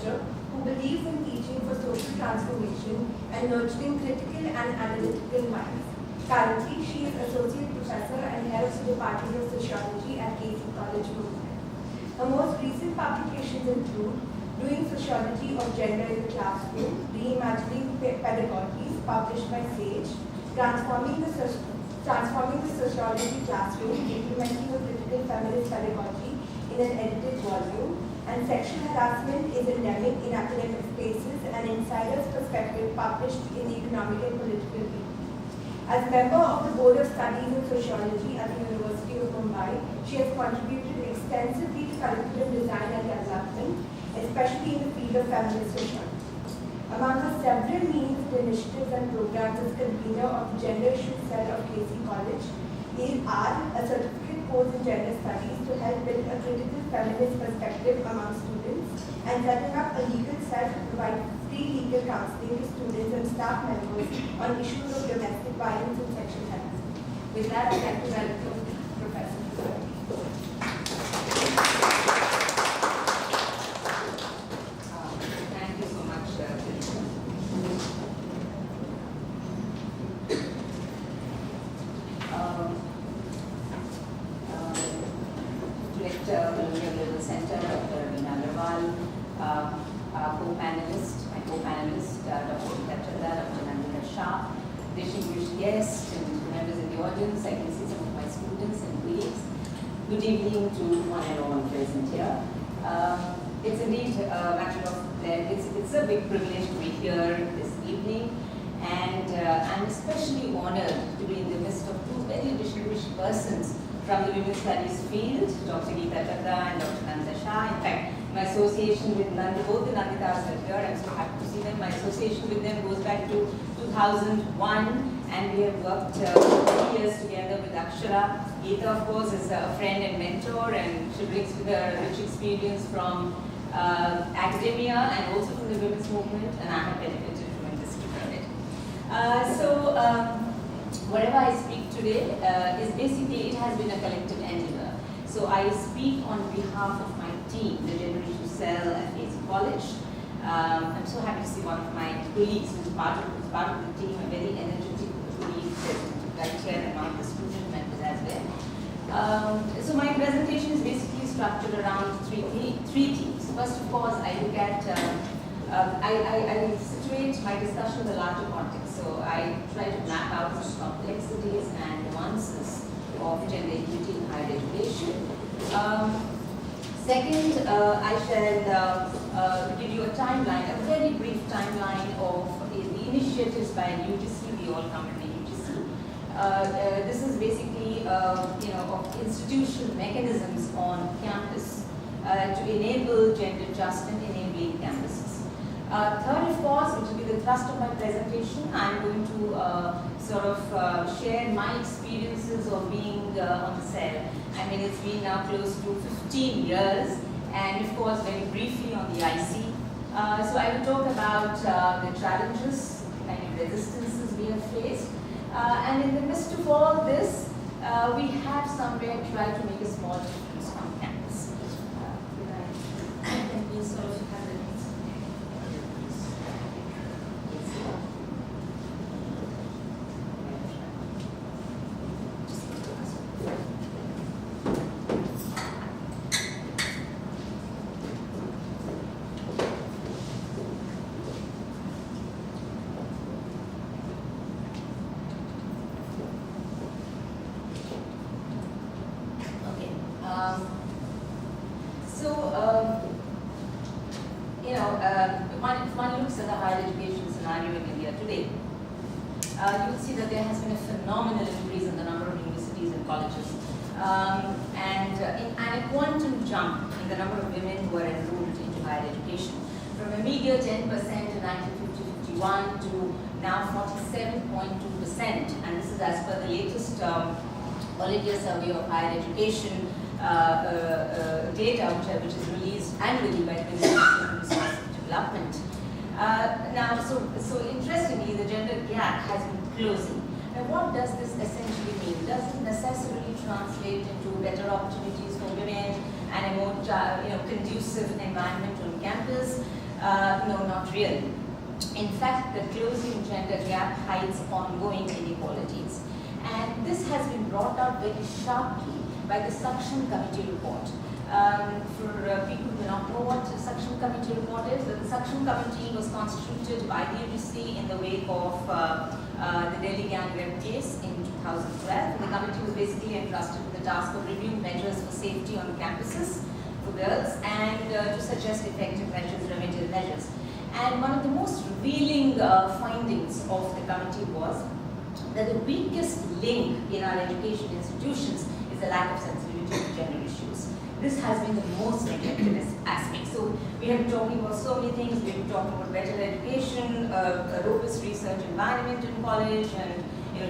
researcher who believes in teaching for social transformation and nurturing critical and analytical minds. Currently, she is Associate Professor and Head of the Department of Sociology at KC College, Mumbai. Her most recent publications include Doing Sociology of Gender in the Classroom, Reimagining Pedagogies, published by SAGE, Transforming the Sociology Classroom, Implementing a Critical Feminist Pedagogy in an edited volume, and Sexual Harassment is Endemic in Academic Spaces, an Insider's Perspective, published in the Economic and Political Review. As member of the Board of Studies in Sociology at the University of Mumbai, she has contributed extensively to curriculum design and development, especially in the field of feminist sociology. Among her several meaningful initiatives and programs as convener of the Gender Issues Cell of KC College are a certificate course in gender studies to help build a critical feminist perspective among students, and setting up a legal cell to provide free legal counseling to students and staff members on issues of domestic violence and sexual harassment. With that, I'd like to welcome Professor Pujari. Thank you so much, Director, Colonial Legal Center, Dr. Leena Pujari, our co-panelist, my co-panelist, Dr. Gita Chadha, Dr. Nandita Shah, distinguished guests and members in the audience. I can see some of my students and colleagues. Good evening to one and all present here. It's indeed a matter of it's a big privilege to be here this evening, and I'm especially honored to be in the midst of two very distinguished persons from the women's studies field, Dr. Gita Chadha and Dr. Nandita Shah. In fact, my association with both the Nanditas are here. I'm so happy to see them. My association with them goes back to 2001, and we have worked 3 years together with Akshara. Gita, of course, is a friend and mentor, and she brings with her rich experience from academia and also from the women's movement, and I have benefited tremendously from it. Whatever I speak today is basically, it has been a collective endeavor. So I speak on behalf of my team, the Gender Issues Cell at KC College. I'm so happy to see one of my colleagues who's part of the team, a very energetic colleague right here among the student members as well. So my presentation is basically structured around three themes. First of all, I look at, I situate my discussion in the larger context. So I try to map out the complexities and nuances of gender equity in higher education. Second, I shall give you a timeline, a very brief timeline of the initiatives by UGC. We all come from the UGC. This is basically, of institutional mechanisms on campus to enable gender just and enabling campuses. Third, of course, which will be the thrust of my presentation, I'm going to share my experiences of being on the cell. I mean, it's been now close to 15 years, and of course, very briefly on the IC. So I will talk about the challenges, the kind of resistances we have faced, and in the midst of all this, we have somewhere tried to make a small difference on campus. Can we sort of have the next? If one looks at the higher education scenario in India today, you will see that there has been a phenomenal increase in the number of universities and colleges, and a quantum jump in the number of women who are enrolled into higher education, from a meager 10% in 1950-51 to now 47.2%, and this is as per the latest All India Survey of Higher Education data, which is released annually by the Ministry of Resource Development. So interestingly, the gender gap has been closing. Now, what does this essentially mean? Does it necessarily translate into better opportunities for women and a more conducive environment on campus? No, not really. In fact, the closing gender gap hides ongoing inequalities. And this has been brought out very sharply by the Suction Committee report. For people who do not know what the Suction Committee report is, the Suction Committee was constituted by the UGC in the wake of the Delhi gang rape case in 2012. The committee was basically entrusted with the task of reviewing measures for safety on campuses for girls and to suggest effective measures, remedial measures. And one of the most revealing findings of the committee was that the weakest link in our education institutions is the lack of sensitivity to gender issues. This has been the most neglected aspect. So we have been talking about so many things. We have been talking about better education, a robust research environment in college, and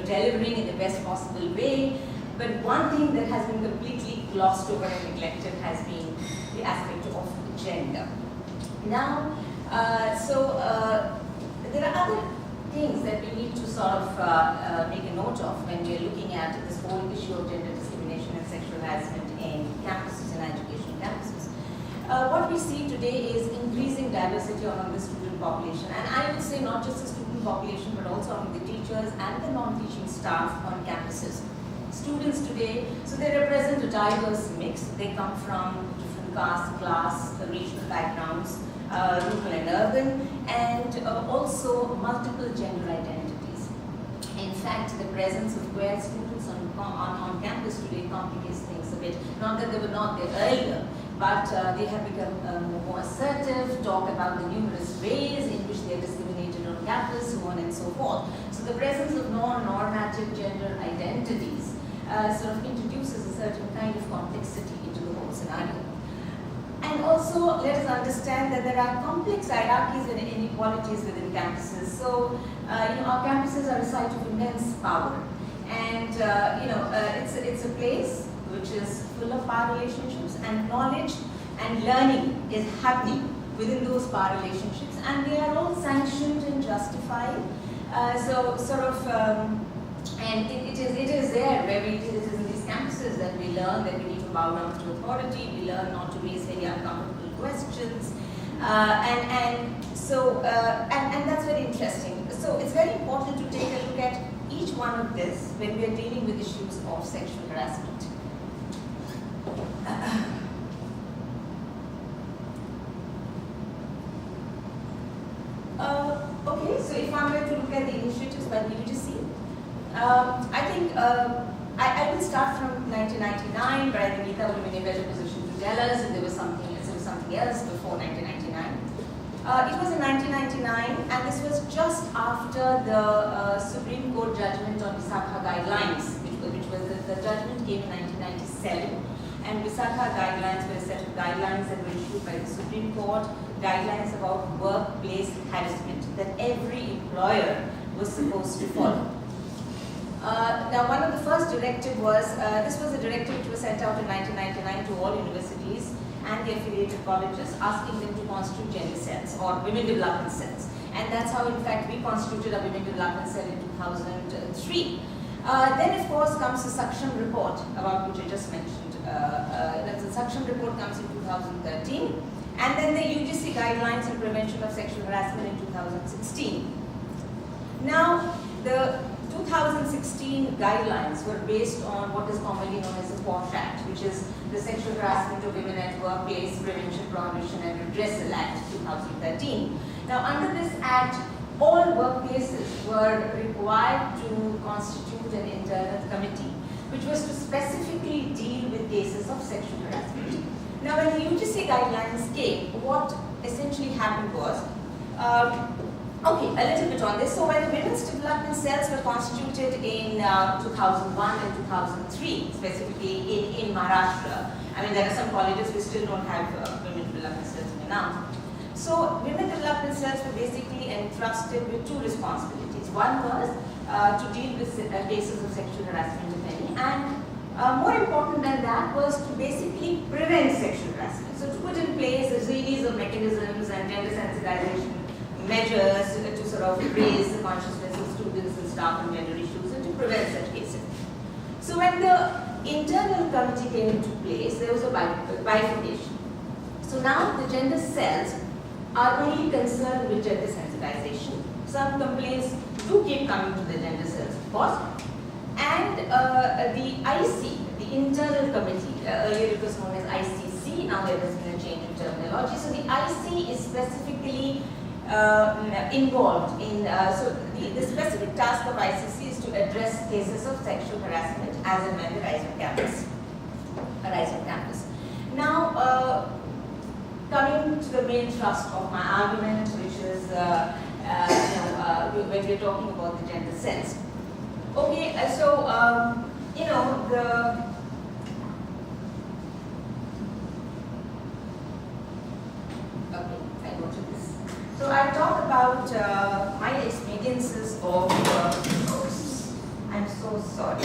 delivering in the best possible way. But one thing that has been completely glossed over and neglected has been the aspect of gender. Now, there are other things that we need to sort of make a note of when we are looking at this whole issue of gender discrimination and sexual harassment in campuses and educational campuses. What we see today is increasing diversity among the student population, and I would say not just the student population but also among the teachers and the non-teaching staff on campuses. Students today, so they represent a diverse mix. They come from different caste, class, regional backgrounds, rural and urban, and also multiple gender identities. In fact, the presence of queer students on campus today complicates things a bit. Not that they were not there earlier, but they have become more assertive, talk about the numerous ways in which they are discriminated on campus, so on and so forth. So the presence of non-normative gender identities sort of introduces a certain kind of complexity into the whole scenario. And also, let us understand that there are complex hierarchies and inequalities within campuses. So, our campuses are a site of immense power, and it's a place which is full of power relationships, and knowledge and learning is happening within those power relationships, and they are all sanctioned and justified. And it is there where it is in these campuses that we learn that we need to bow down to authority, we learn not to raise very uncomfortable questions, and that's very interesting. So it's very important to take a look at each one of this when we are dealing with issues of sexual harassment. Okay, so if I'm going to look at the initiatives by the UGC, I think I will start from 1999, but I think Gita will be in a better position to tell us if there was something else before 1999. It was in 1999, and this was just after the Supreme Court judgment on Visakha guidelines, which was the judgment came in 1997, and Visakha guidelines were a set of guidelines that were issued by the Supreme Court, guidelines about workplace harassment that every employer was supposed to follow. Now, one of the first directives was, this was a directive which was sent out in 1999 to all universities and the affiliated colleges, asking them to constitute gender cells or women development cells. And that's how, in fact, we constituted a women development cell in 2003. Then, of course, comes the Suction report, about which I just mentioned. The Suction report comes in 2013. And then the UGC guidelines on prevention of sexual harassment in 2016. Now, the 2016 guidelines were based on what is commonly known as the POSH Act, which is the Sexual Harassment of Women at Workplace Prevention, Prohibition and Redressal Act 2013. Now, under this act, all workplaces were required to constitute an internal committee, which was to specifically deal with cases of sexual harassment. Now, when the UGC guidelines came, what essentially happened was, okay, a little bit on this. So when the women's development cells were constituted in 2001 and 2003, specifically in Maharashtra, I mean, there are some colleges we still don't have women development cells now. So women development cells were basically entrusted with two responsibilities. One was to deal with cases of sexual harassment, if any, and more important than that was to basically prevent sexual harassment. So to put in place a series of mechanisms and gender sensitization measures to sort of raise the consciousness of students and staff on gender issues and to prevent such cases. So when the internal committee came into place, there was a bifurcation. So now the gender cells are only concerned with gender sensitization. Some complaints do keep coming to the gender cells, of course. And the IC, the internal committee, earlier it was known as ICC, now there has been a change in terminology. So the IC is specifically involved in, so the specific task of ICC is to address cases of sexual harassment as and when they rise on campus. Now, coming to the main thrust of my argument, which is, when we're talking about the gender sense. Okay, so, okay, I go to this. So I talk about my experiences of, oops, I'm so sorry.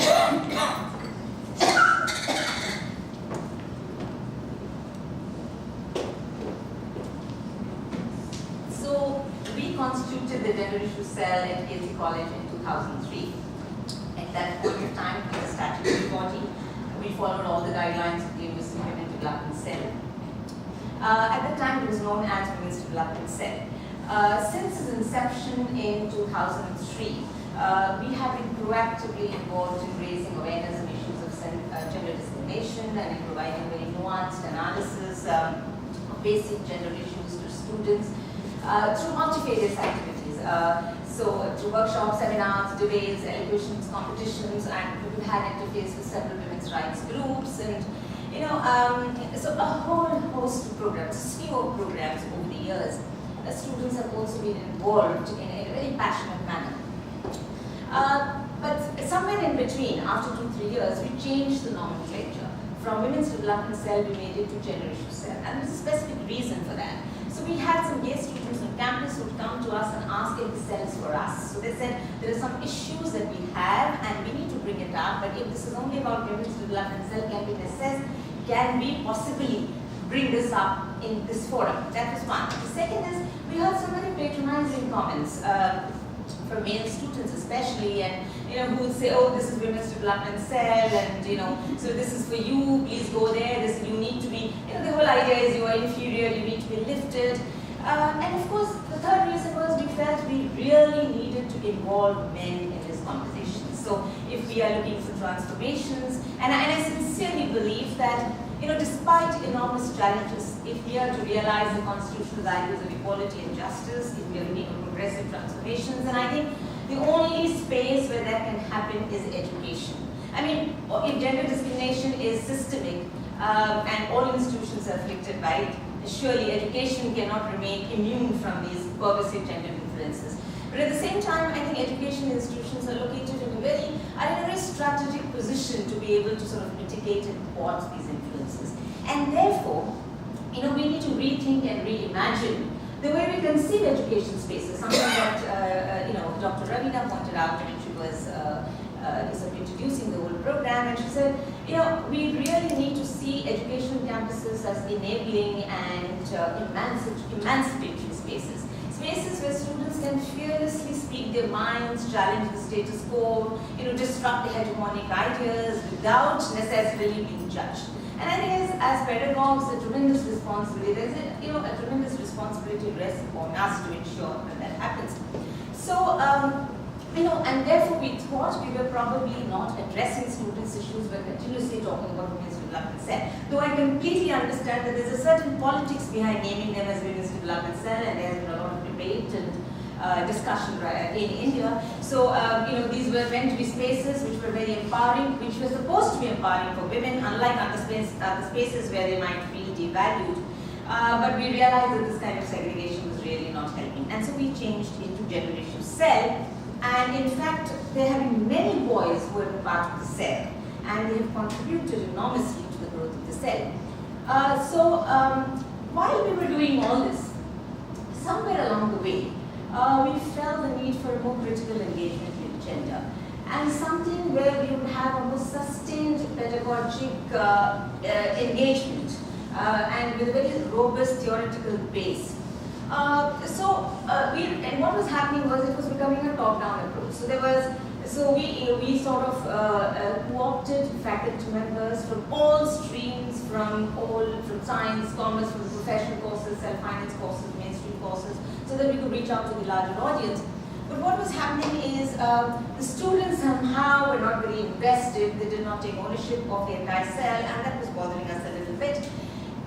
So we constituted the gender issue cell at Gita College in 2003. At that point of time, it was a statutory body. We followed all the guidelines of the University Women Development Cell. At that time, it was known as Women's Development Cell. Since its inception in 2003, we have been proactively involved in raising awareness on issues of gender discrimination and in providing very nuanced analysis of basic gender issues to students through multifarious activities. So through workshops, seminars, debates, elocutions, competitions, and we've had interface with several women's rights groups, and so a whole host of programs, a slew of programs over the years. Students have also been involved in a very passionate manner. But somewhere in between, after 2-3 years, we changed the nomenclature. From Women's Development Cell, we made it to Gender Issue Cell, and there's a specific reason for that. So we had some gay students on campus who would come to us and ask if the cell is for us. So they said, there are some issues that we have and we need to bring it up, but if this is only about Women's Development Cell, can we possibly bring this up in this forum? That was one. The second is, we heard some very patronizing comments from male students especially, and who would say, oh, this is Women's Development Cell, and so this is for you, please go there, you need to be, the whole idea is you are inferior, you need to be lifted. And of course, the third reason was we felt we really needed to involve men in this conversation. So if we are looking for transformations, and I sincerely believe that despite enormous challenges, if we are to realize the constitutional values of equality and justice, if we are looking at progressive transformations, then I think the only space where that can happen is education. I mean, if gender discrimination is systemic and all institutions are afflicted by it, surely education cannot remain immune from these pervasive gender influences. But at the same time, I think education institutions are located in a very strategic position to be able to sort of mitigate and thwart these influences. And therefore, we need to rethink and reimagine the way we conceive education spaces, something that Dr. Leena pointed out when she was sort of introducing the whole program, and she said, we really need to see education campuses as enabling and emancipatory spaces. Spaces where students can fearlessly speak their minds, challenge the status quo, disrupt the hegemonic ideas without necessarily being judged. And I think as pedagogues, a tremendous responsibility, there's a tremendous responsibility rests upon us to ensure that happens. So, and therefore we thought we were probably not addressing students' issues, we're continuously talking about Women's Development Cell. Though I completely understand that there's a certain politics behind naming them as Women's Development Cell, and there's been a lot of debate and discussion in India. So, these were meant to be spaces which were very empowering, which were supposed to be empowering for women, unlike other spaces where they might feel devalued. But we realized that this kind of segregation was really not helping. And so we changed into Gender Issue Cell. And in fact, there have been many boys who have been part of the cell, and they have contributed enormously to the growth of the cell. So while we were doing all this, somewhere along the way, we felt the need for a more critical engagement with gender, and something where we would have a more sustained pedagogic engagement and with a very robust theoretical base. And what was happening was it was becoming a top-down approach. So there was So we sort of co-opted faculty members from all streams, from science, commerce, from professional courses, self-finance courses, mainstream courses, so that we could reach out to the larger audience. But what was happening is the students somehow were not very invested. They did not take ownership of the entire cell, and that was bothering us a little bit.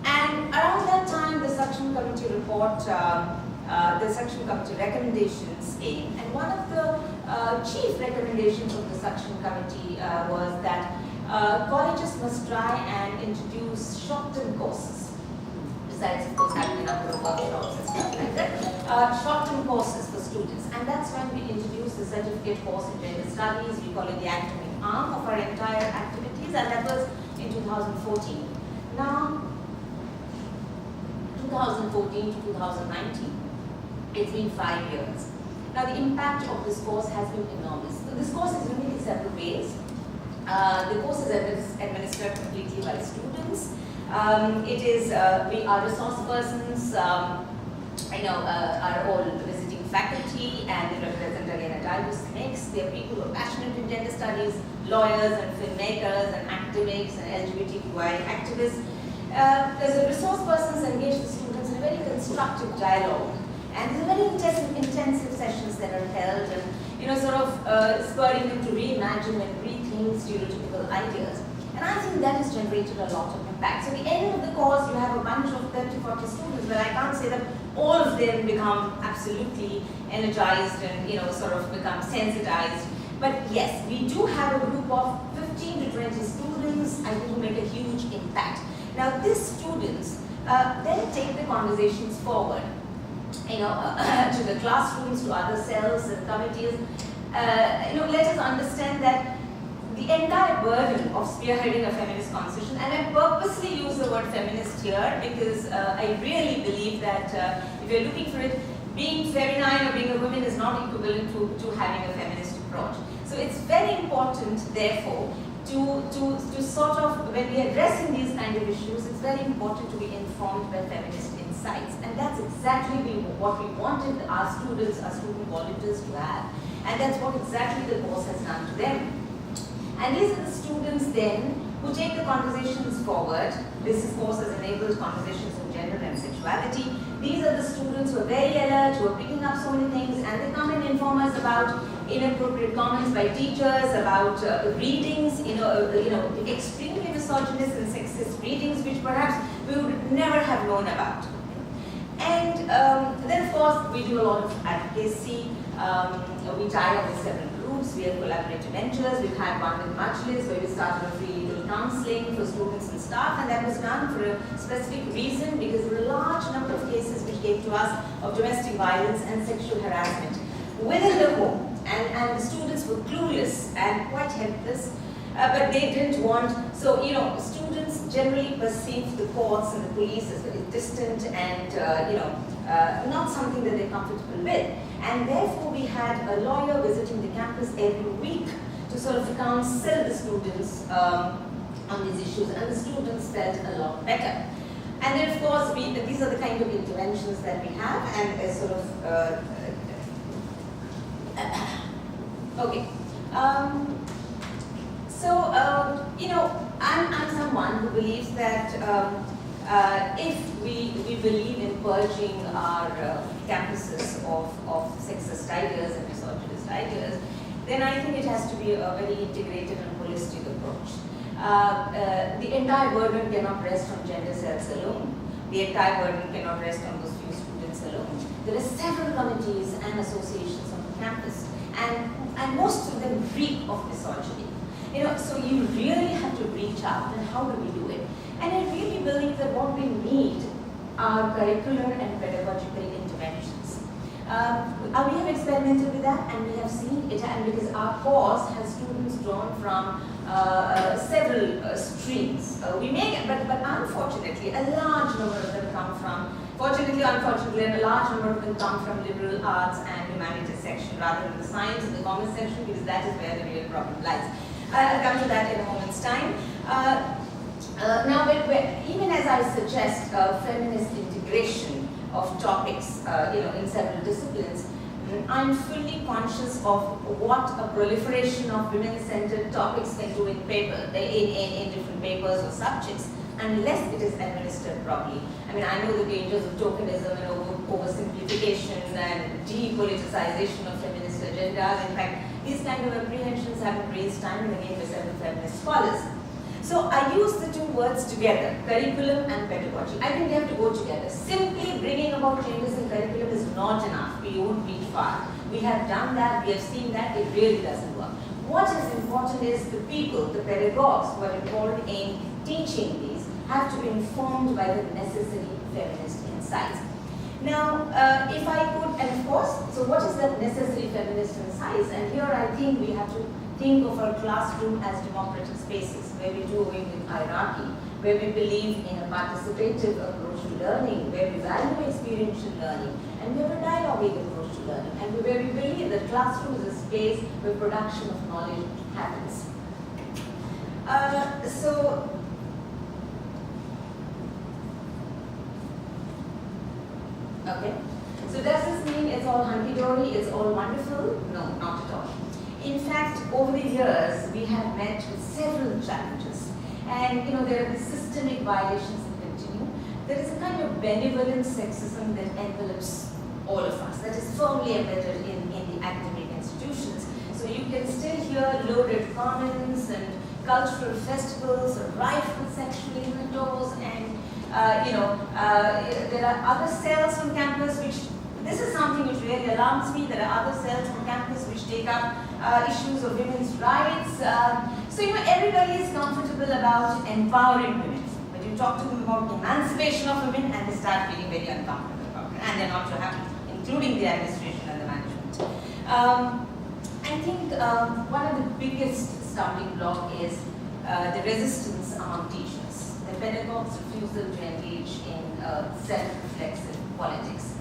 And around that time, the Suction Committee report, the Suction Committee recommendations came, and one of the chief recommendations of the Suction Committee was that colleges must try and introduce short-term courses, besides of course having a number of workshops and stuff like that, short-term courses for students. And that's when we introduced the certificate course in gender studies. We call it the academic arm of our entire activities, and that was in 2014. Now, 2014 to 2019, it's been 5 years. Now the impact of this course has been enormous. So this course is unique in several ways. The course is administered completely by students. Our resource persons, are all visiting faculty, and they represent again a diverse mix. They are people who are passionate in gender studies, lawyers and filmmakers and academics and LGBTQI activists. There's a resource persons engage the students in a very constructive dialogue. And these are very intensive sessions that are held, and sort of spurring them to reimagine and rethink stereotypical ideas. And I think that has generated a lot of impact. So at the end of the course, you have a bunch of 30-40 students, but I can't say that all of them become absolutely energized and sort of become sensitized. But yes, we do have a group of 15 to 20 students, I think, who make a huge impact. Now these students then take the conversations forward, to the classrooms, to other cells and committees. Let us understand that the entire burden of spearheading a feminist conversation, and I purposely use the word feminist here because I really believe that if you're looking for it, being feminine or being a woman is not equivalent to having a feminist approach. So it's very important, therefore, to sort of, when we are addressing these kind of issues, it's very important to be informed by feminist insights. And that's exactly what we wanted our students, our student volunteers to have. And that's what exactly the course has done to them. And these are the students then who take the conversations forward. This course has enabled conversations on gender and sexuality. These are the students who are very alert, who are picking up so many things, and they come and inform us about inappropriate comments by teachers, about readings, extremely misogynist and sexist readings, which perhaps we would never have known about. And then, of course, we do a lot of advocacy. We tie up with several groups. We have collaborative ventures. We've had one with Majlis, where we started a free legal counseling for students and staff, and that was done for a specific reason, because there were a large number of cases which came to us of domestic violence and sexual harassment within the home. And the students were clueless and quite helpless, but they didn't want, so students generally perceive the courts and the police as very distant and not something that they're comfortable with. And therefore we had a lawyer visiting the campus every week to sort of counsel the students on these issues, and the students felt a lot better. And then of course these are the kind of interventions that we have, and a sort of okay. I'm someone who believes that if we believe in purging our campuses of sexist ideas and misogynist ideas, then I think it has to be a very integrated and holistic approach. The entire burden cannot rest on gender cells alone. The entire burden cannot rest on those few students alone. There are several committees and associations on the campus, and most of them reek of misogyny. So you really have to reach out, and how do we do it? And I really believe that what we need are curricular and pedagogical interventions. We have experimented with that, and we have seen it, and because our course has students drawn from several streams. But unfortunately, a large number of them come from, fortunately, unfortunately, a large number of them come from liberal arts and humanities section rather than the science and the commerce section, because that is where the real problem lies. I'll come to that in a moment's time. Now, even as I suggest feminist integration of topics, in several disciplines, I'm fully conscious of what a proliferation of women-centered topics can do in different papers or subjects, unless it is administered properly. I mean, I know the dangers of tokenism and oversimplification and depoliticization of feminist agendas. In fact, these kind of apprehensions have been raised time and again by several feminist scholars. So I use the two words together, curriculum and pedagogy. I think they have to go together. Simply bringing about changes in curriculum is not enough. We won't reach far. We have done that, we have seen that, it really doesn't work. What is important is the people, the pedagogues who are involved in teaching these have to be informed by the necessary feminist insights. Now, if I could, and of course, so what is that necessary feminist insights? And here I think we have to think of our classroom as democratic spaces, where we do away with hierarchy, where we believe in a participative approach to learning, where we value experiential learning, and we have a dialogic approach to learning, and where we believe that classroom is a space where production of knowledge happens. Okay. So does this mean it's all hunky-dory, it's all wonderful? No, not at all. In fact, over the years, we have met with several challenges. And there are the systemic violations that continue. There is a kind of benevolent sexism that envelops all of us, that is firmly embedded in the academic institutions. So you can still hear loaded comments and cultural festivals are rife with sexual innuendos, and there are other cells on campus which, this is something which really alarms me. There are other cells on campus which take up issues of women's rights. So everybody is comfortable about empowering women. But you talk to them about emancipation of women and they start feeling very uncomfortable about it. And they're not too happy, including the administration and the management. I think one of the biggest stumbling block is the resistance among teachers. The pedagogues' refusal to engage in self-reflexive politics.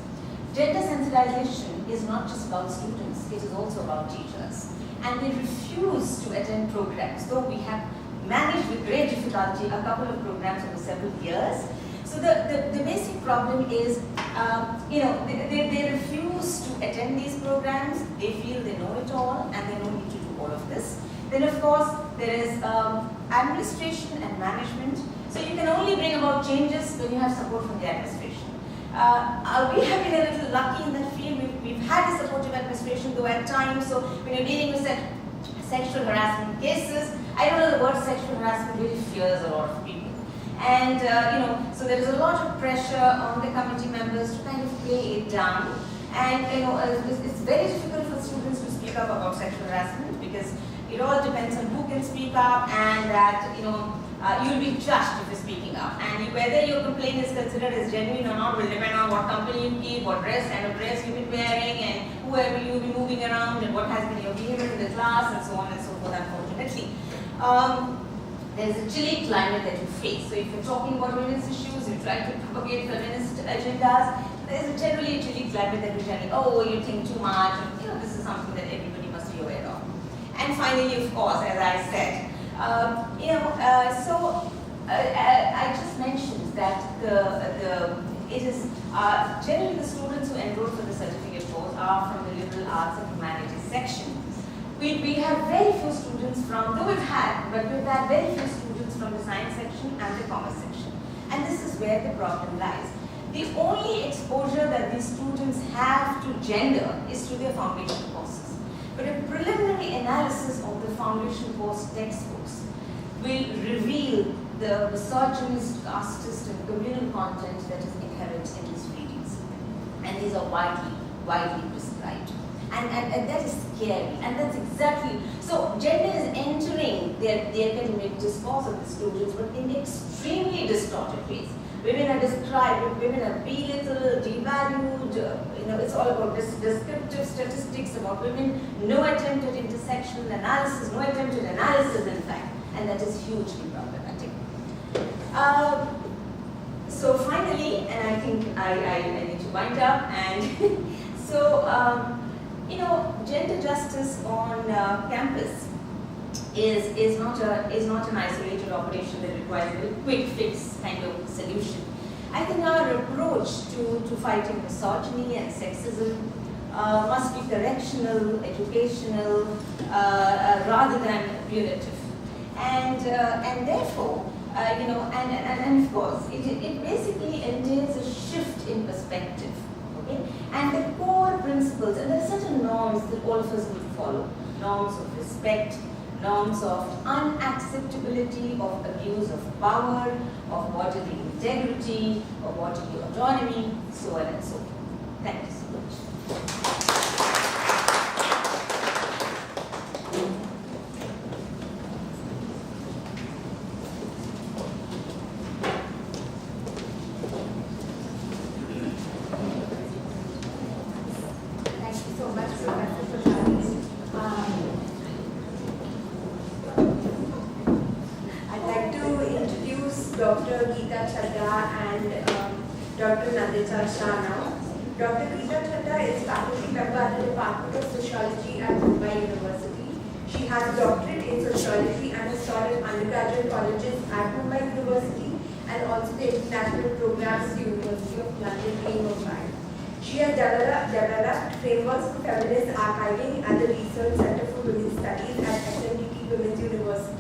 Gender sensitization is not just about students, it is also about teachers. And they refuse to attend programs, though we have managed with great difficulty a couple of programs over several years. So the basic problem is, they refuse to attend these programs. They feel they know it all and they don't need to do all of this. Then of course, there is administration and management. So you can only bring about changes when you have support from the administration. We have been a little lucky in that field. We've had a supportive administration, though at times, so when you're dealing with sexual harassment cases, I don't know, the word sexual harassment really fears a lot of people. And, so there is a lot of pressure on the committee members to kind of play it down. And, it's very difficult for students to speak up about sexual harassment because it all depends on who can speak up, and that, you'll be judged if you're speaking up. And whether your complaint is considered as genuine or not will depend on what company you keep, what kind of dress you've been wearing, and whoever you'll be moving around, and what has been your behavior in the class, and so on and so forth, unfortunately. There's a chilly climate that you face. So if you're talking about women's issues, you try to propagate feminist agendas, there's a generally chilly climate that you tell you, oh, you think too much, and, this is something that everybody must be aware of. And finally, of course, as I said, I just mentioned that it is generally the students who enroll for the certificate course are from the liberal arts and humanities section. We have very few students from, though we've had very few students from the science section and the commerce section. And this is where the problem lies. The only exposure that these students have to gender is to their foundation courses. But a preliminary analysis of the foundation course textbooks will reveal the misogynist, casteist, and communal content that is inherent in these readings. And these are widely prescribed. And that is scary. And that's exactly, so gender is entering the academic discourse of the students, but in extremely distorted ways. Women are described, women are belittled, devalued, it's all about descriptive statistics about women, no attempt at intersectional analysis, no attempt at analysis in fact, and that is hugely problematic. So finally, and I think I need to wind up, and so, gender justice on campus is not an isolated operation that requires a very quick fix kind of solution. I think our approach to fighting misogyny and sexism must be correctional, educational, rather than punitive. And therefore, and of course, it basically entails a shift in perspective. Okay? And the core principles, and there are certain norms that all of us need to follow. Norms of respect, norms of unacceptability of abuse of power, of bodily integrity, of bodily autonomy, so on and so forth. Thank you so much. Dr. Gita Chadha and Dr. Nandita Shah now. Dr. Gita Chadha is faculty member at the Department of Sociology at Mumbai University. She has a doctorate in sociology and has taught in undergraduate colleges at Mumbai University and also the international programs at the University of London in Mumbai. She has developed frameworks for feminist archiving at the Research Center for Women's Studies at SMDT Women's University.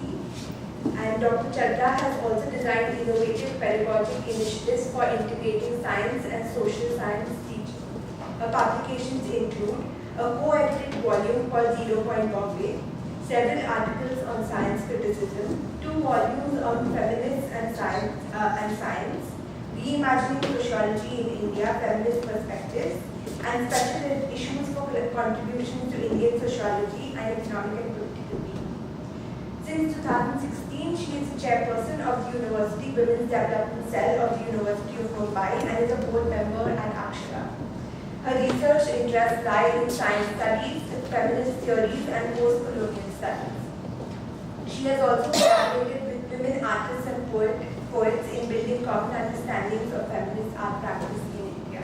And Dr. Chadha has also designed innovative pedagogic initiatives for integrating science and social science teaching. Her publications include a co-edited volume called 0 Point Bombay, several articles on science criticism, 2 volumes on feminists and science, reimagining sociology in India, feminist perspectives, and special issues for contributions to Indian sociology and economic and political being. Since 2016, she is the chairperson of the University Women's Development Cell of the University of Mumbai and is a board member at Akshara. Her research interests lie in science studies, feminist theories, and post-colonial studies. She has also collaborated with women artists and poets in building common understandings of feminist art practice in India.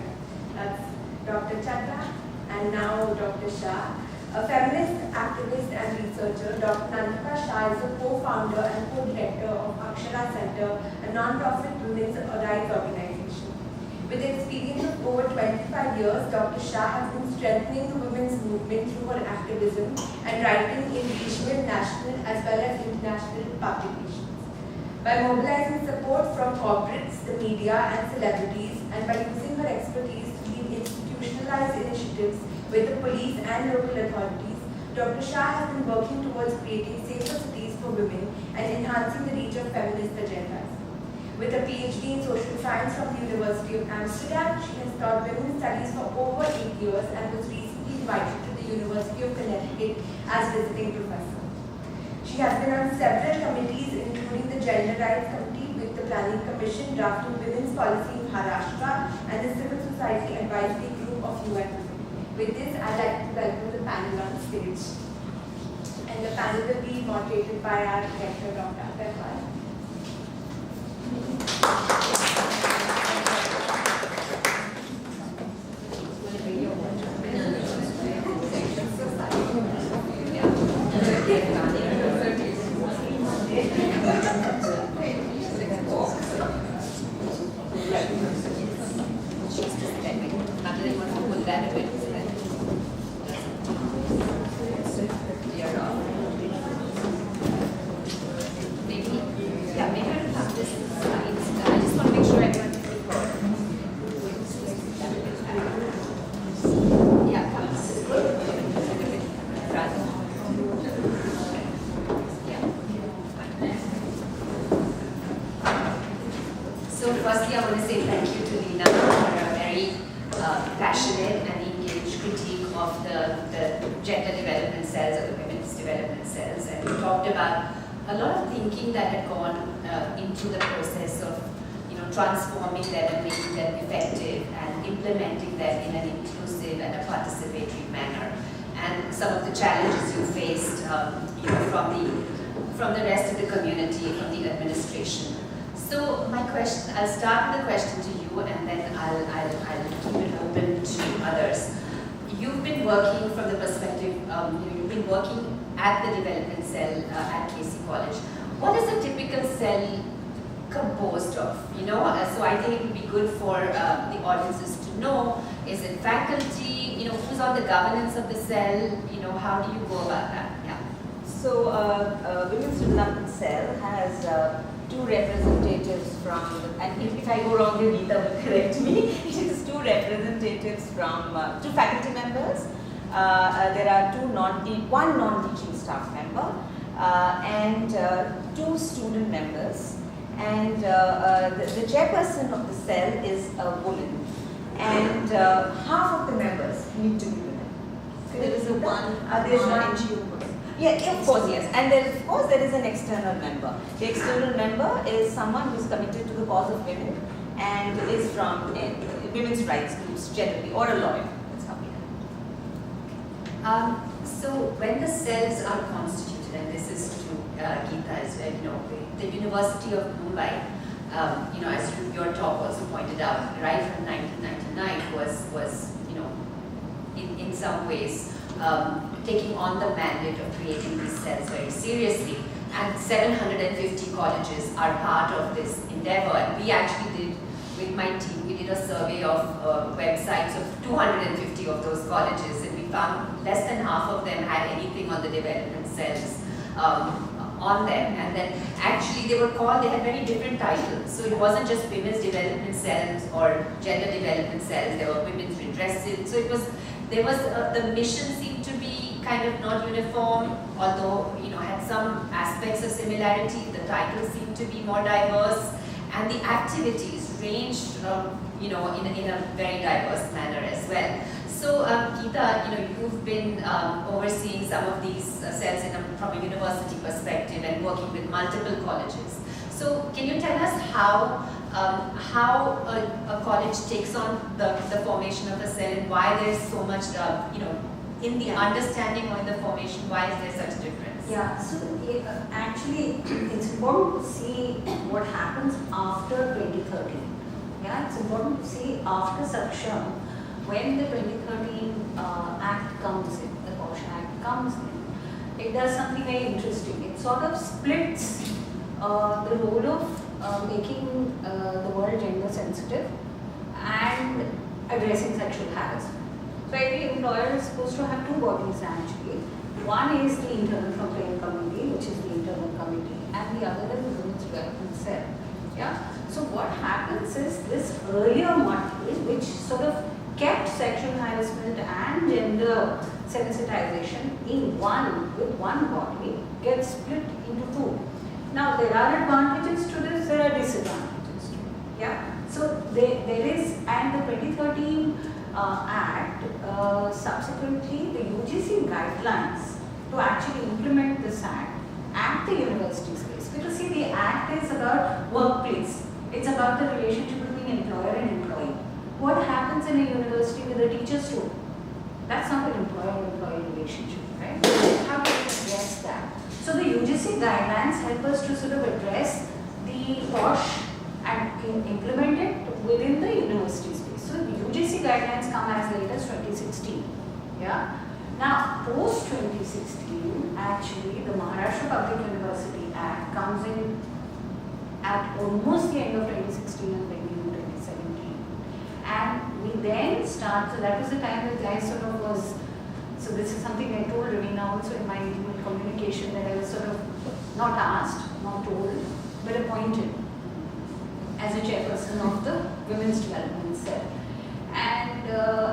That's Dr. Chadha, and now Dr. Shah. A feminist activist and researcher, Dr. Nandita Shah is the co-founder and co-director of Akshara Center, a non-profit women's rights organization. With experience of over 25 years, Dr. Shah has been strengthening the women's movement through her activism and writing in regional, national, as well as international publications. By mobilizing support from corporates, the media, and celebrities, and by using her expertise to lead institutionalized initiatives with the police and local authorities, Dr. Shah has been working towards creating safer cities for women and enhancing the reach of feminist agendas. With a PhD in social science from the University of Amsterdam, she has taught women's studies for over 8 years and was recently invited to the University of Connecticut as visiting professor. She has been on several committees, including the Gender Rights Committee with the Planning Commission, drafting women's policy in Maharashtra, and the Civil Society Advisory Group of UN Women. With this, I'd like to welcome the panel on stage. And the panel will be moderated by our director, Dr. Agarwal. Firstly, I want to say thank you to Leena for a very passionate and engaged critique of the gender development cells or the women's development cells. And we talked about a lot of thinking that had gone into the process of transforming them and making them effective and implementing them in an inclusive and a participatory manner. And some of the challenges you faced from the rest of the community, from the administration. So my question, I'll start with a question to you, and then I'll keep it open to others. You've been working from the perspective, you've been working at the development cell at Casey College. What is a typical cell composed of? So I think it would be good for the audiences to know, is it faculty, who's questions on the governance of the cell? You know, how do you go about that? Yeah. So, Women's Development Cell has two representatives from, and if I go wrong, Gita will correct me. It is two representatives from two faculty members. There are one non-teaching staff member and two student members. And the chairperson of the cell is a woman, and half of the members need to be women. So there is a one NGO person. Yeah, of course, yes. And there is an external member. The external member is someone who is committed to the cause of women and is from women's rights groups generally, or a lawyer. That's how we do it. So when the cells are constituted, and this is to Gita as well, you know, the University of Mumbai, you know, as your talk also pointed out, right from 1999 was you know, in some ways taking on the mandate of creating these cells very seriously. And 750 colleges are part of this endeavor. And we actually did, with my team, we did a survey of websites of 250 of those colleges, and we found less than half of them had anything on the development cells on them. And then actually they had very different titles. So it wasn't just women's development cells or gender development cells, there were women's redress cells. So the mission seemed to be kind of not uniform, although, you know, had some aspects of similarity. The titles seemed to be more diverse, and the activities ranged, you know, in a very diverse manner as well. So, Gita, you know, you've been overseeing some of these cells from a university perspective and working with multiple colleges. So, can you tell us how a college takes on the formation of the cell, and why there's so much, you know, in the understanding or in the formation, why is there such difference? Yeah, so actually it's important to see what happens after 2013. Yeah, it's important to see after Saksham, when the 2013 Act comes in, the Posh Act comes in, it does something very interesting. It sort of splits the role of making the world gender sensitive and addressing sexual harassment. So every employer is supposed to have two bodies actually. One is the internal complaint committee, which is the internal committee, and the other is the women's development cell. Yeah. So what happens is this earlier model, which sort of kept sexual harassment and gender sensitization with one body, gets split into two. Now there are advantages to this, there are disadvantages to it. Yeah. So there is, and the 2013 Act, subsequently the UGC guidelines to actually implement this Act at the university space. Because see, the Act is about workplace. It's about the relationship between employer and employee. What happens in a university with a teacher student? That's not an employer-employee relationship, right? How do we address that? So the UGC guidelines help us to sort of address the POSH and implement it within the university space. So the UGC guidelines come as late as 2016. Yeah. Now, post 2016, actually, the Maharashtra Public University Act comes in at almost the end of 2016 and beginning of 2017. And we then start, so that was the time that I sort of was, so this is something I told Ravina also in my email communication, that I was sort of not asked, not told, but appointed as a chairperson of the Women's Development Cell. And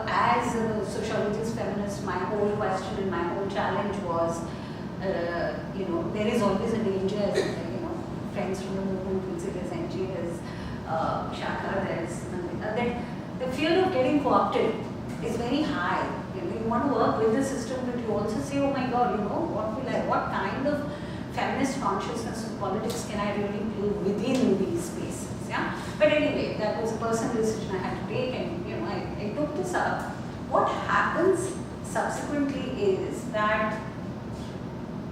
as a sociologist, feminist, my whole question and my whole challenge was, you know, there is always a danger, as you know, friends from the movement will say there's NG, there's Shaka, there's that the fear of getting co-opted is very high. You know, you want to work with the system, but you also say, oh my God, you know, what kind of feminist consciousness of politics can I really build within these spaces? Yeah. But anyway, that was a personal decision I had to take, and you know, I took this up. What happens subsequently is that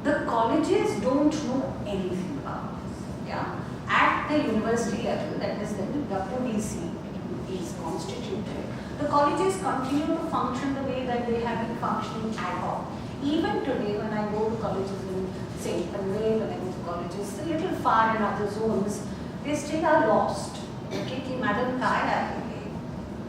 the colleges don't know anything about this. Yeah. At the university level, that is the WDC is constituted, the colleges continue to function the way that they have been functioning ad hoc. Even today, when I go to colleges in St. Panvel, when I go to colleges a little far in other zones, they still are lost. Okay, कि madam काय आहे?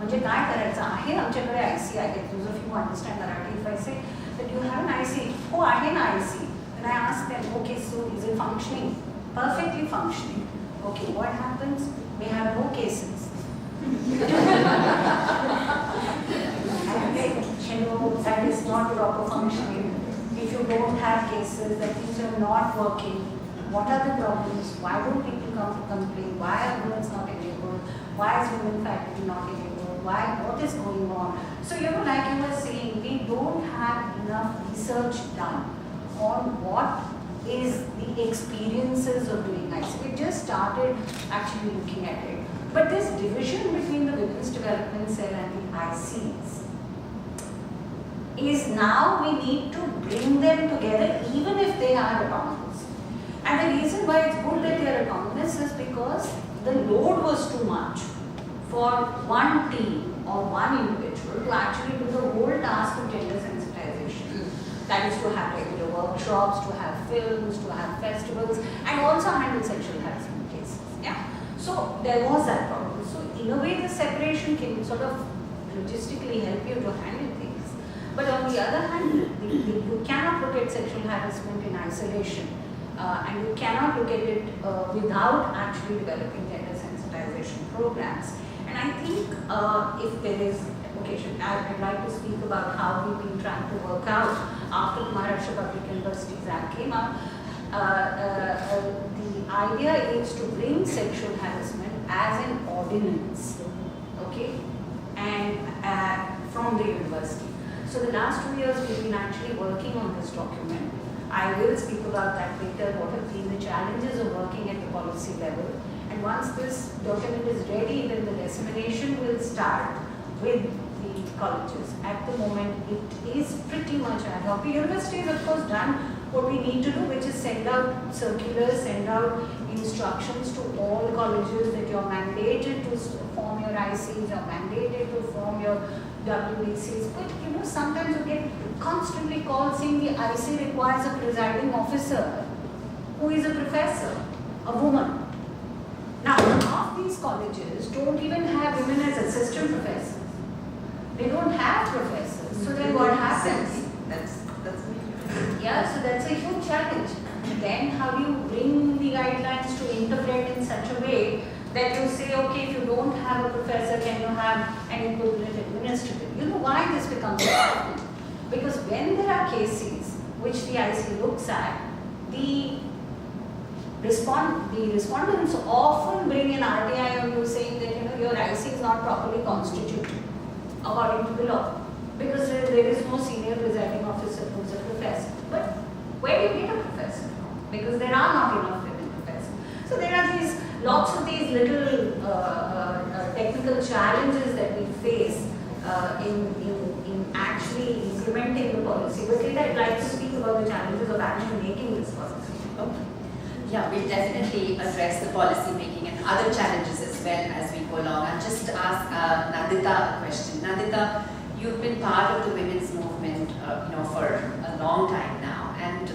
म्हणजे काय करायचं आहे आमच्याकडे IC आहे. Those of you who understand Marathi, if I say that you have an IC, हो आहे ना IC, and I ask them, okay, so is it functioning? Perfectly functioning. Okay, what happens? We have no cases. And like, that is not proper functioning. If you don't have cases, that means you're not working. What are the problems? Why don't people come to complain? Why are girls not enabled? Why is women faculty not enabled? What is going on? So, like you were saying, we don't have enough research done on what is the experiences of doing IC. We just started actually looking at it. But this division between the Women's Development Cell and the ICs is now we need to bring them together even if they are autonomous. And the reason why it's good that they are autonomous is because the load was too much for one team or one individual to actually do the whole task of gender sensitization. That is to have regular workshops, to have films, to have festivals, and also handle sexual harassment cases. Yeah. So there was that problem. So in a way, the separation can sort of logistically help you to handle things. But on the other hand, you cannot look at sexual harassment in isolation, and you cannot look at it without actually developing gender sensitization programs. And I think if there is occasion, I'd like to speak about how we've been trying to work out after the Maharashtra Public University Act came out. The idea is to bring sexual harassment as an ordinance, okay, and from the university. So the last 2 years we've been actually working on this document. I will speak about that later, what have been the challenges of working at the policy level. And once this document is ready, then the dissemination will start with the colleges. At the moment, it is pretty much ad hoc. The university has of course done what we need to do, which is send out circulars, send out instructions to all colleges that you're mandated to form your ICs, you're mandated to form your WBCs. But sometimes you get constantly calls saying the IC requires a presiding officer who is a professor, a woman. Now, half these colleges don't even have women as assistant professors. They don't have professors. So then what happens? Yeah, so that's a huge challenge. Then how do you bring the guidelines to interpret in such a way that you say, okay, if you don't have a professor, can you have an equivalent administrator? You know why this becomes a problem? Because when there are cases which the IC looks at, the respondents often bring an RTI on you saying that your IC is not properly constituted according to the law, because there is no senior presiding officer who is a professor. But where do you get a professor from? Because there are not enough women professors. So there are lots of these little technical challenges that we face in actually implementing the policy. But later I'd like to speak about the challenges of actually making this policy. Okay. Yeah, we'll definitely address the policy making and other challenges as well as we go along. I'll just ask Nandita a question. Nandita, you've been part of the women's movement, for a long time now. And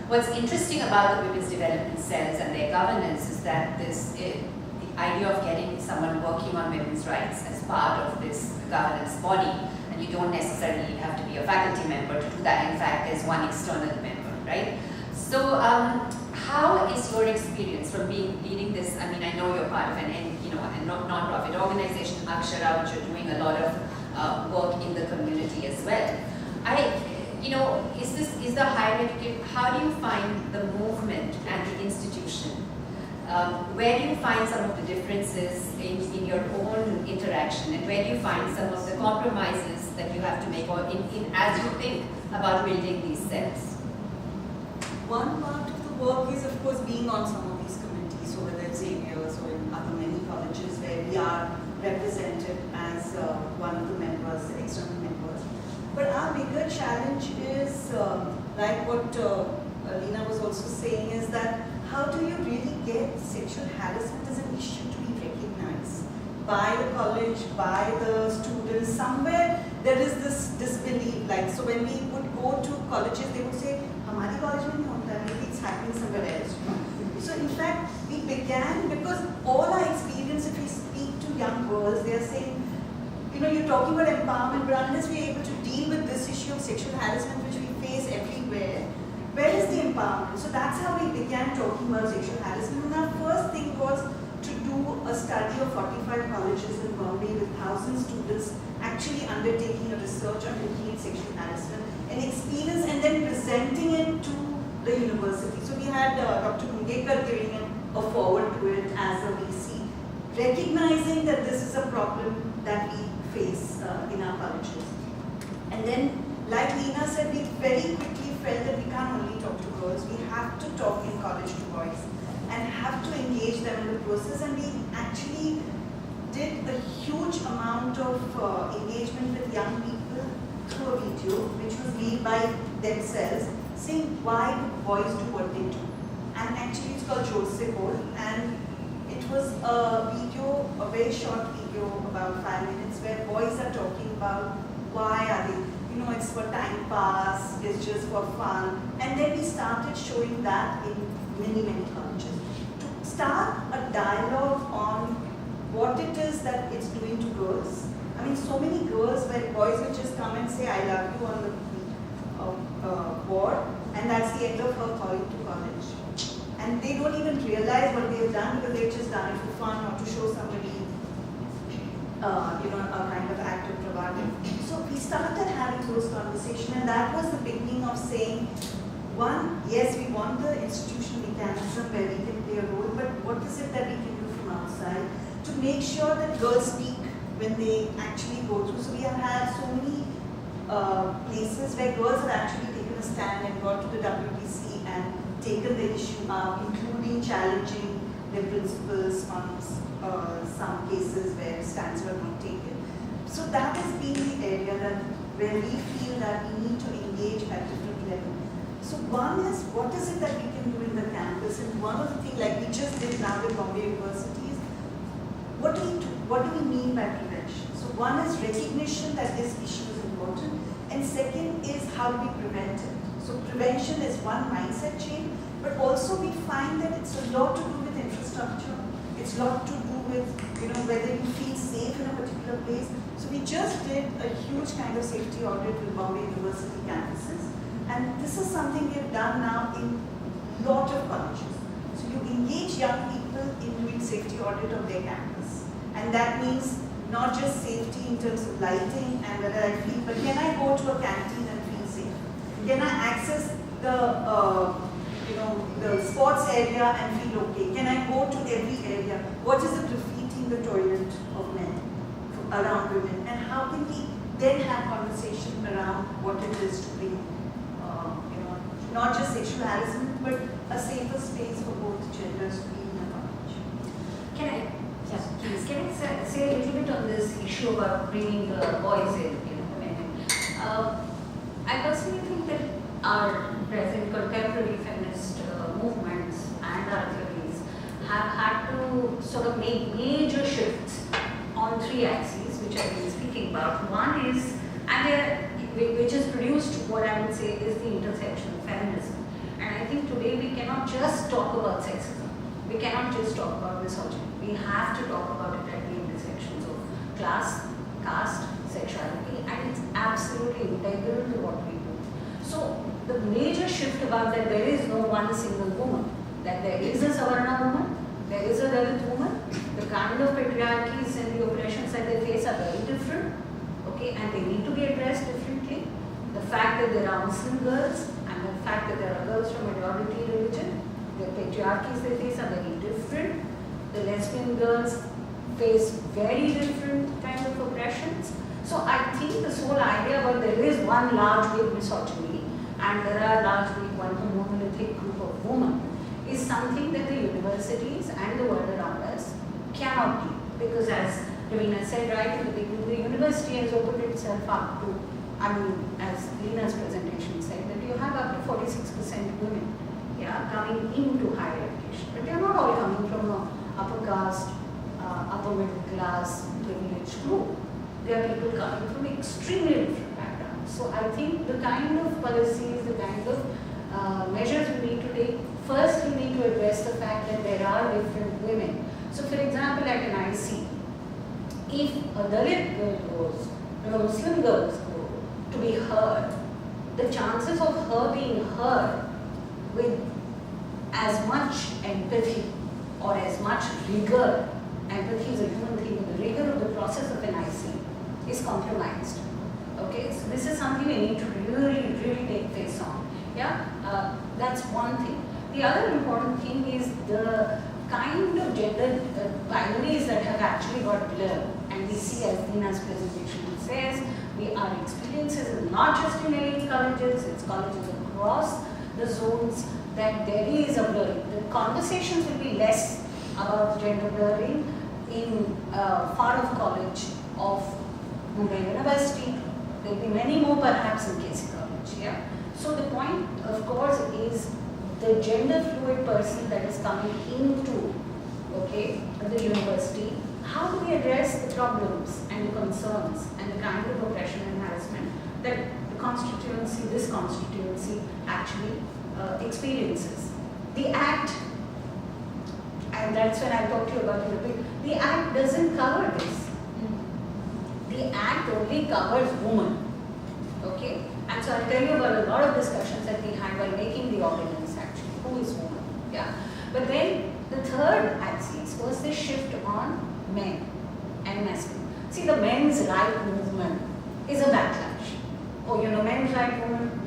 what's interesting about the women's development cells and their governance is that the idea of getting someone working on women's rights as part of this governance body, and you don't necessarily have to be a faculty member to do that. In fact, there's one external member, right? So, how is your experience from leading this? I mean, I know you're part of a non-profit organization, Akshara, which you're doing a lot of work in the community as well. Is the higher education? How do you find the movement and the institution? Where do you find some of the differences in your own interaction, and where do you find some of the compromises that you have to make, or as you think about building these cells? One part of the work is, of course, being on some of these committees, so whether it's Xavier's or in other many colleges where we are represented as one of the members, the external members. But our bigger challenge is, like what Leena was also saying, is that how do you really get sexual harassment as an issue to be recognized by the college, by the students? Somewhere there is this disbelief. Like, so when we would go to colleges, they would say, "Hamari college mein nahi hota hai, maybe it's happening somewhere else." So in fact, we began, because all our experience, if we speak to young girls, they are saying, you're talking about empowerment, but unless we're able to deal with this issue of sexual harassment, which we face everywhere, where is the empowerment? So that's how we began talking about sexual harassment. And our first thing was to do a study of 45 colleges in Bombay with 1,000 students actually undertaking a research on routine sexual harassment and experience, and then presenting it to the university. So we had Dr. Mungekar giving a forward to it as a VC, recognizing that this is a problem that we face in our colleges. And then, like Leena said, we very quickly felt that we can't only talk to girls, we have to talk in college to boys and have to engage them in the process. And we actually did a huge amount of engagement with young people through a video which was made by themselves, saying why do boys do what they do. And actually it's called Jose Bol, and it was a video, a very short video, about 5 minutes, where boys are talking about why are they, it's for time pass, it's just for fun. And then we started showing that in many, many colleges. To start a dialogue on what it is that it's doing to girls. I mean, so many girls where boys will just come and say, I love you on the board, and that's the end of her going to college. And they don't even realize what they've done because they've just done it for fun or to show somebody, a kind of act of bravado. So we started having those conversations, and that was the beginning of saying, one, yes, we want the institutional mechanism where we can play a role, but what is it that we can do from outside to make sure that girls speak when they actually go through. So we have had so many places where girls have actually taken a stand and gone to the WBC and taken the issue up, including challenging their principals on some cases where stands were not taken. So that has been the area where we feel that we need to engage at different levels. So one is, what is it that we can do in the campus? And one of the things, like we just did now with Bombay University, is what do we do? What do we mean by prevention? So one is recognition that this issue is important, and second is how do we prevent it? So prevention is one mindset change, but also we find that it's a lot to do with infrastructure. It's a lot to do with, whether you feel safe in a particular place. So we just did a huge kind of safety audit with Bombay University campuses. And this is something we have done now in a lot of colleges. So you engage young people in doing safety audit of their campus. And that means not just safety in terms of lighting and whether I feel, but can I go to a canteen and feel safe? Can I access the sports area and feel okay? Can I go to every area? What is the graffiti in the toilet of men around women? And how can we then have conversation around what it is to be, not just sexual harassment, but a safer space for both genders to be in a college. Can I say a little bit on this issue about bringing the boys in, women in? I personally think that our present contemporary feminist movements and our theories have had to sort of make major shifts on 3 axes, which I've been speaking about. One is, which has produced what I would say is the intersection of feminism. And I think today we cannot just talk about sexism. We cannot just talk about misogyny. We have to talk about it at the intersections of class, caste, sexuality, and it's absolutely integral to what we do. So the major shift about that there is no one single woman, that there is a Savarna woman, there is a Dalit woman, the kind of patriarchies and the oppressions that they face are very different, okay, and they need to be addressed differently. The fact that there are Muslim girls and the fact that there are girls from majority religion, the patriarchies they face are very different. The lesbian girls face very different kind of oppressions. So I think this whole idea about there is one large big misogyny and there are largely one monolithic group of women is something that the universities and the world around us cannot do. Because as Ravina said right in the beginning, the university has opened itself up to, as Leena's presentation said, that you have up to 46% women coming into higher education. But they are not all coming from an upper caste, upper middle class, privileged group. They are people coming from extremely different backgrounds. So I think the kind of policies, the kind of measures we need to take, first we need to address the fact that there are different women. So for example, at an IC, if a Dalit girl goes, and a Muslim girls go to be heard, the chances of her being heard with as much empathy or as much rigor, empathy is a human thing, the rigor of the process of an IC is compromised. Okay, so this is something we need to really, really take face on. Yeah, that's one thing. The other important thing is the kind of gender binaries that have actually got blurred, and we see, as Leena's presentation says, our experiences is not just in elite colleges, it's colleges across the zones, that there is a blurring. The conversations will be less about gender blurring in Farooq College of Mumbai University. There will be many more perhaps in KC College. Yeah. So the point, of course, is the gender fluid person that is coming into, okay, the university. How do we address the problems and the concerns and the kind of oppression and harassment that the constituency, this constituency, actually experiences? The Act, and that's when I talked to you about the Act doesn't cover this. The Act only covers women. Okay? And so I'll tell you about a lot of discussions that we had while making the ordinance actually. Who is woman? Yeah. But then the third axis was the shift on men and masculine. See, the men's right movement is a backlash. Oh, you know, men's right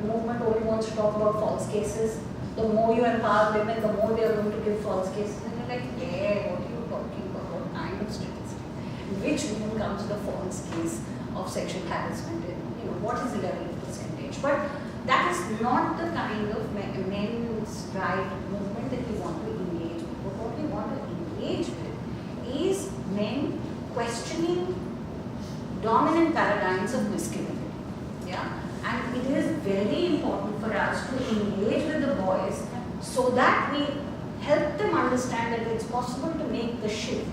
movement only wants to talk about false cases. The more you empower women, the more they are going to give false cases. And you're like, yeah, what are you talking about? What kind of statistics? In which woman comes the false case of sexual harassment? And, you know, what is the level of percentage? But that is not the kind of men's right movement that we want to engage with. But what we want to engage with is men questioning dominant paradigms of masculinity. Yeah? And it is very important for us to engage with the boys so that we help them understand that it's possible to make the shift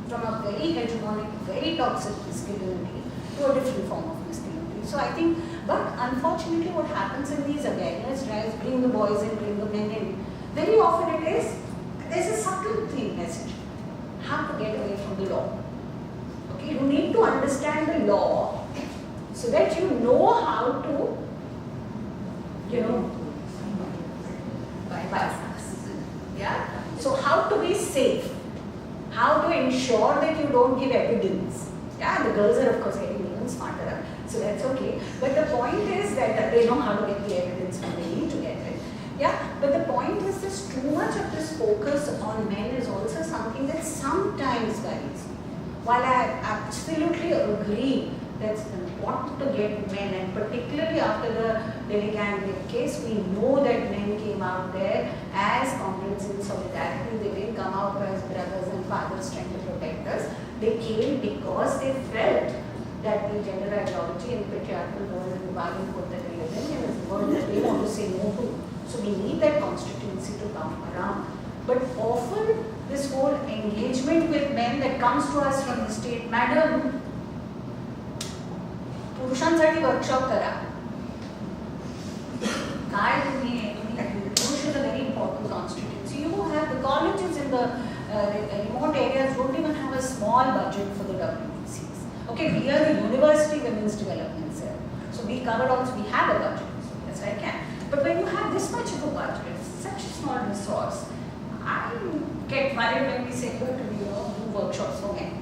from a very hegemonic, very toxic masculinity to a different form of masculinity. So I think, but unfortunately what happens in these awareness drives, bring the boys in, bring the men in, very often it is, there's a subtle thing message, how to get away from the law. Okay, you need to understand the law so that you know how to, you know, bypass. Yeah? So how to be safe, how to ensure that you don't give evidence. Yeah, the girls are of course getting even smarter, so that's okay. But the point is that they know how to get the evidence when they need to get it. Yeah, but the point is this, too much of this focus on men is also something that sometimes varies. While I absolutely agree that it's important to get men, and particularly after the Delhi gang rape case, we know that men came out there as comrades in solidarity. They didn't come out as brothers and fathers trying to protect us. They came because they felt that the gender ideology and patriarchal world and the violent world that we live in is the world that they want to say no to. So we need that constituency to come around. But often this whole engagement with men that comes to us from the state, madam, पुरुषांसाठी workshop करा काय तुम्ही पुरुष is a very important constituency. You have the colleges in the remote areas don't even have a small budget for the WBCs. Okay, we are the University Women's Development Cell, so we cover also, we have a budget, yes I can. But when you have this much of a budget, such a small resource, I get worried when we say, look, do workshops for men.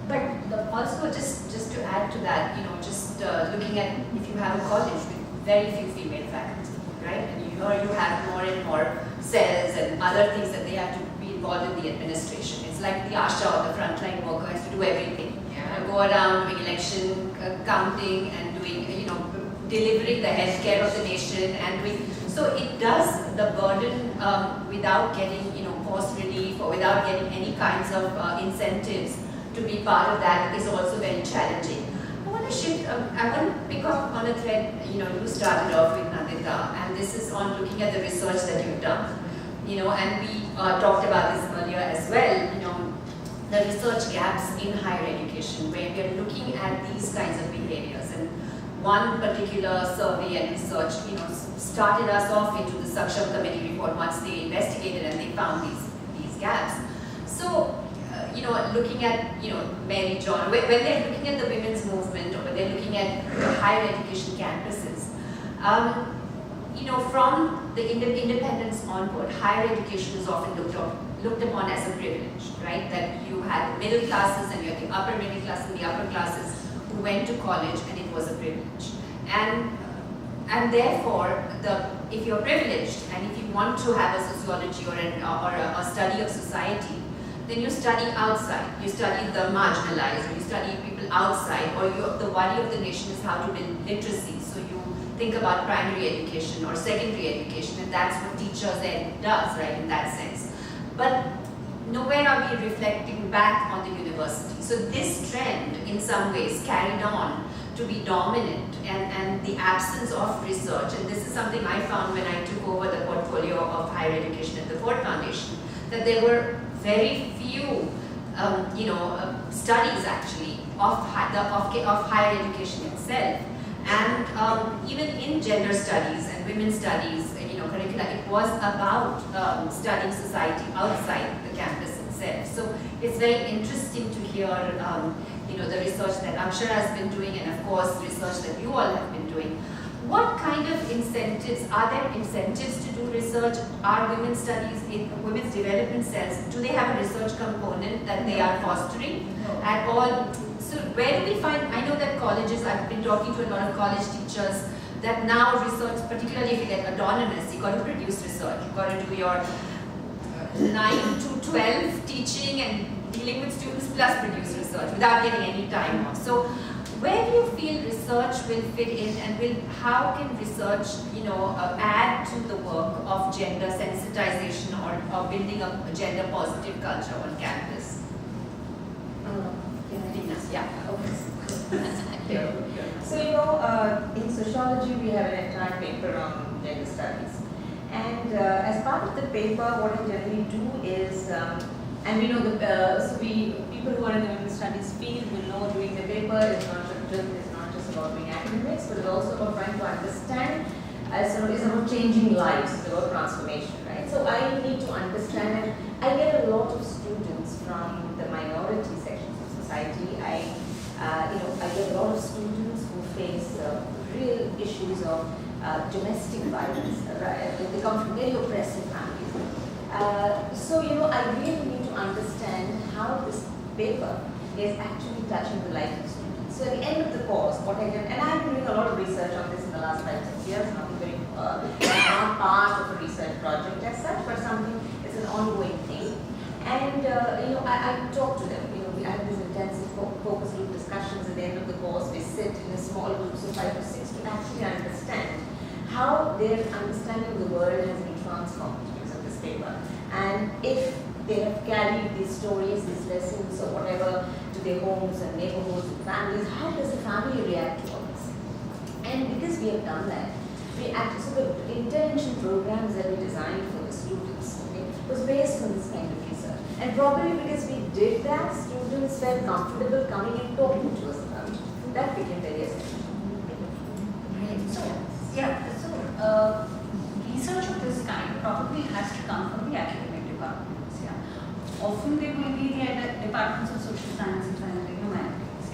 But also just to add to that, just looking at if you have a college with very few female faculty, right? And you have more and more cells and other things that they have to be involved in the administration. It's like the ASHA or the frontline worker has to do everything. Yeah. Go around doing election counting and doing, delivering the healthcare of the nation and doing. So it does the burden without getting, cost relief or without getting any kinds of incentives to be part of that is also very challenging. I want to shift, I want to pick up on a thread, you started off with Nandita, and this is on looking at the research that you've done. And we talked about this earlier as well, the research gaps in higher education, where we are looking at these kinds of behaviors. And one particular survey and research, started us off into the Saksham Committee report once they investigated and they found these gaps. So, looking at, Mary John, when they're looking at the women's movement or when they're looking at the higher education campuses, from the independence onward, higher education is often looked upon as a privilege, right? That you had the middle classes and you had the upper middle class and the upper classes who went to college, and it was a privilege. And therefore, if you're privileged and if you want to have a sociology or a study of society, then you study outside. You study the marginalized, or you study people outside, or the worry of the nation is how to build literacy. So you think about primary education or secondary education, and that's what teachers ed does, right, in that sense. But nowhere are we reflecting back on the university. So this trend, in some ways, carried on to be dominant, and the absence of research, and this is something I found when I took over the portfolio of higher education at the Ford Foundation, that there were very few, studies actually of higher education itself, and even in gender studies and women's studies, curricula, it was about studying society outside the campus itself. So it's very interesting to hear, the research that Akshara has been doing, and of course research that you all have been doing. What kind of incentives, are there incentives to do research? Are women's studies in women's development cells, do they have a research component that they are fostering at all? So where do we find, I know that colleges, I've been talking to a lot of college teachers, that now research, particularly if you get autonomous, you've got to produce research. You've got to do your 9 to 12 teaching and dealing with students plus produce research without getting any time off. So where do you feel research will fit in, and how can research, add to the work of gender sensitization or building a gender positive culture on campus? Yeah. Okay. So, in sociology, we have an entire paper on gender studies. And as part of the paper, what I generally do is, and we know people who are in the women's studies field will know doing the paper is not just about doing academics, but it's also about trying to understand, it's about changing lives, it's about transformation, right? So I need to understand, and I get a lot of students from the minority sections of society. I get a lot of students who face real issues of domestic violence, right? They come from very oppressive families. So, I really need to understand how this paper is actually touching the life of students. So at the end of the course, what I did, and I have been doing a lot of research on this in the last 5-6 years, nothing very, not part of a research project as such, but something, it's an ongoing thing. And, I talk to them, we have these intensive focus group discussions at the end of the course. We sit in a small groups of 5 or 6 to actually understand how their understanding of the world has been transformed because of this paper. And if they have carried these stories, these lessons or whatever to their homes and neighborhoods and families, how does the family react to all this? And because we have done that, so the intervention programs that we designed for the students, was based on this kind of research. And probably because we did that, students felt comfortable coming and talking to us about it. That became very essential. So, research of this kind probably has to come from the academic departments. Often they will be the departments of social sciences and the humanities.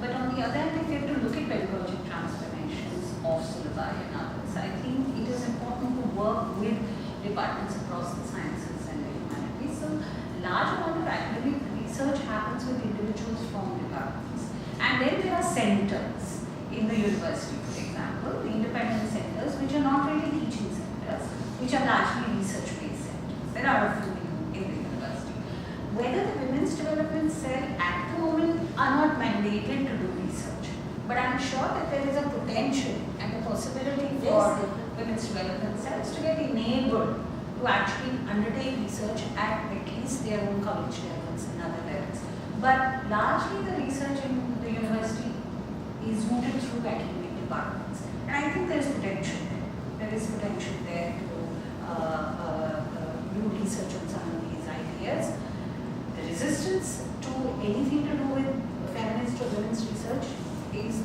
But on the other hand, if you have to look at pedagogic transformations of syllabi and others, I think it is important to work with departments across the sciences and the humanities. So, large amount of academic research happens with individuals from departments. And then there are centers in the university, for example, the independent centers, which are not really teaching centers, which are largely research-based centers. There are a few in the university. Whether the women's development cell at the moment are not mandated to do research, but I'm sure that there is a potential and a possibility for women's development cells to get enabled to actually undertake research at least their own college levels and other levels. But largely the research in the university is rooted through academic departments. And I think there is potential there. There is potential there to do research on some of these ideas. The resistance to anything to do with feminist or women's research is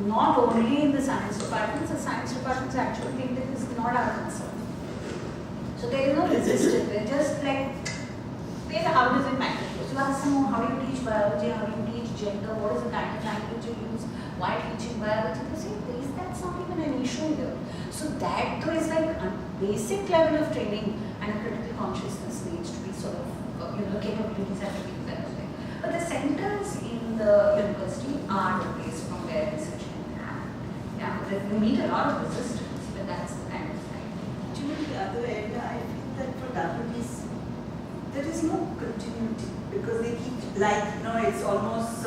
not only in the science departments. The science departments actually think that this is not our concern. So there is no resistance. They're just like, how does it matter to us? So that's some more, how do you teach biology, how do you teach gender, what is the kind of language you use, why teaching biology? They say, that's not even an issue here. So that though is like a basic level of training, and a critical consciousness needs to be sort of, capabilities have to be developed. But the centers in the university are the place from where research can happen. Yeah, we meet a lot of resistance, but that's the kind of thing. Actually, the other area, I feel that for WTC, there is no continuity because they keep it's almost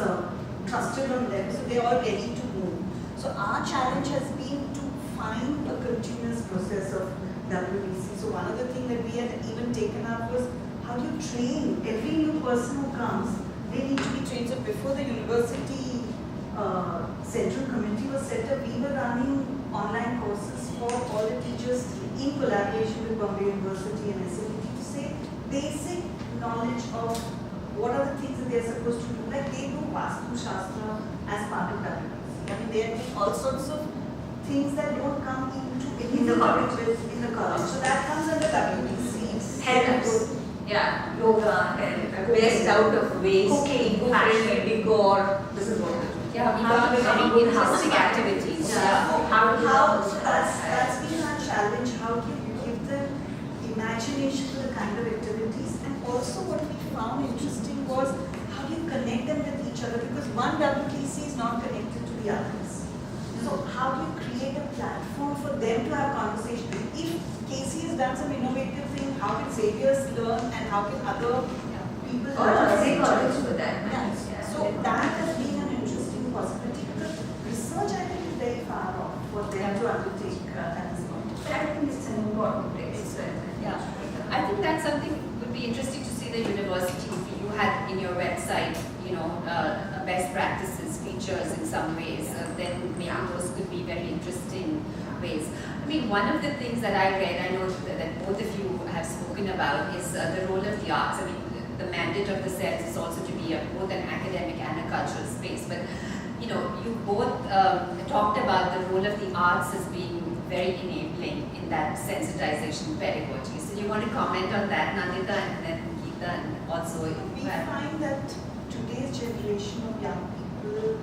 trusted on them, so they are ready to move. So our challenge has been to find a continuous process of WTC. So one of the things that we had even taken up was how do you train every new person who comes? They need to be trained. So before the university central committee was set up, we were running online courses for all the teachers in collaboration with Bombay University and SMT to say basic knowledge of what are the things that they are supposed to do. Like they do Vastu Shastra as part of WTC. I mean, they are doing all sorts of things that don't come in the college. So that comes under WTC. Helps. Yeah, yoga and best out of waste, cooking, fashion, decor. This is what it is. Yeah, we got very interesting activities. That's been our challenge. How do you give them imagination to the kind of activities? And also what we found interesting was how do you connect them with each other? Because one WTC is not connected to the others. So how do you create a platform for them to have conversation? If Casey has done some innovative thing, how can Xavier's learn and how can other people learn? College for that. Yeah. So that has been an interesting possibility because research I think is very far off for them to undertake at this point. But I think it's an important place. Yeah, I think that's something would be interesting to see the university. You had in your website, best practices features in some ways. Then maybe those could be very interesting ways. I mean, one of the things that I read, I know that both of you have spoken about, is the role of the arts. I mean, the mandate of the cells is also to be both an academic and a cultural space. But you both talked about the role of the arts as being very enabling in that sensitization pedagogy. So you want to comment on that, Nandita, and then Gita, and also we find that today's generation of young people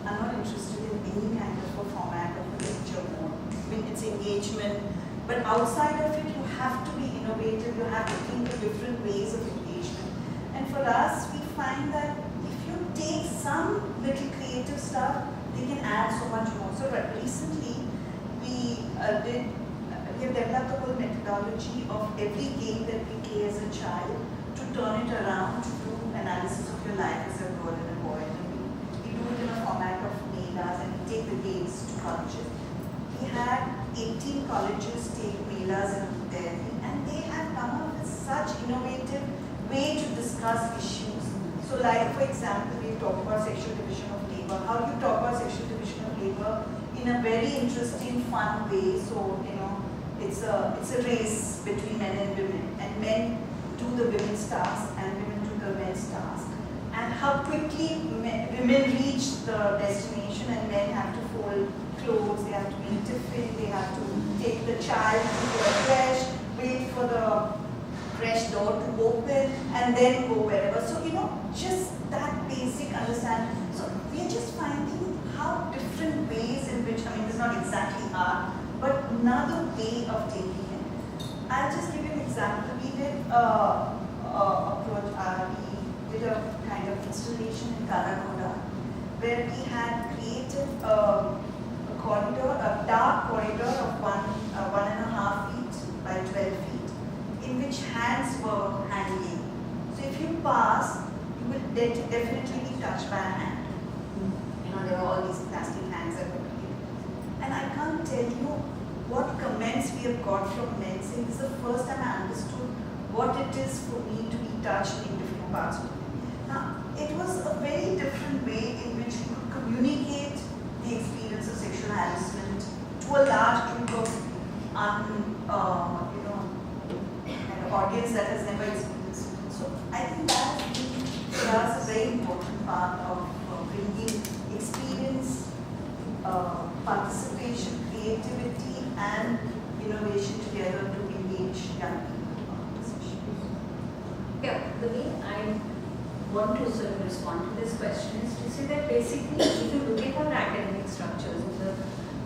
are not interested in any kind of a format of a lecture mode. I mean, it's engagement, but outside of it, you have to be innovative. You have to think of different ways of engagement. And for us, we find that if you take some little creative stuff, they can add so much more. So recently, we have developed a whole methodology of every game that we play as a child to turn it around to do analysis of your life as a girl and a boy. And we do it in a format of melas and we take the games to colleges. We had 18 colleges take melas in Delhi and they have come up with such innovative way to discuss issues. So like for example, we talk about sexual division of labor. How do you talk about sexual division of labor in a very interesting, fun way? So, it's a race between men and women, and men do the women's task and women do the men's task. And how quickly women reach the destination and men have to fold clothes, they have to make tiffin, they have to take the child to the creche, wait for the creche door to open and then go wherever. So, just that basic understanding. So, we are just finding how different ways in which, it's not exactly art, but another way of taking it. I'll just give you an example. We did we did a kind of installation in Karakoda where we had created a corridor, a dark corridor of 1.5 feet by 12 feet, in which hands were hanging. So if you pass, you will definitely be touched by a hand. There are all these plastic hands that were created. And I can't tell you what comments we have got from men saying this is the first time I understood what it is for me to be touched in different parts of me. Now, it was a very different way in which you could communicate the experience of sexual harassment to a large group of kind of audience that has never experienced it. So I think that has been for us a very important part of bringing experience, participation, creativity, and innovation together to engage young people on this issue. Yeah, the way I want to sort of respond to this question is to say that basically, if you look at our academic structures, the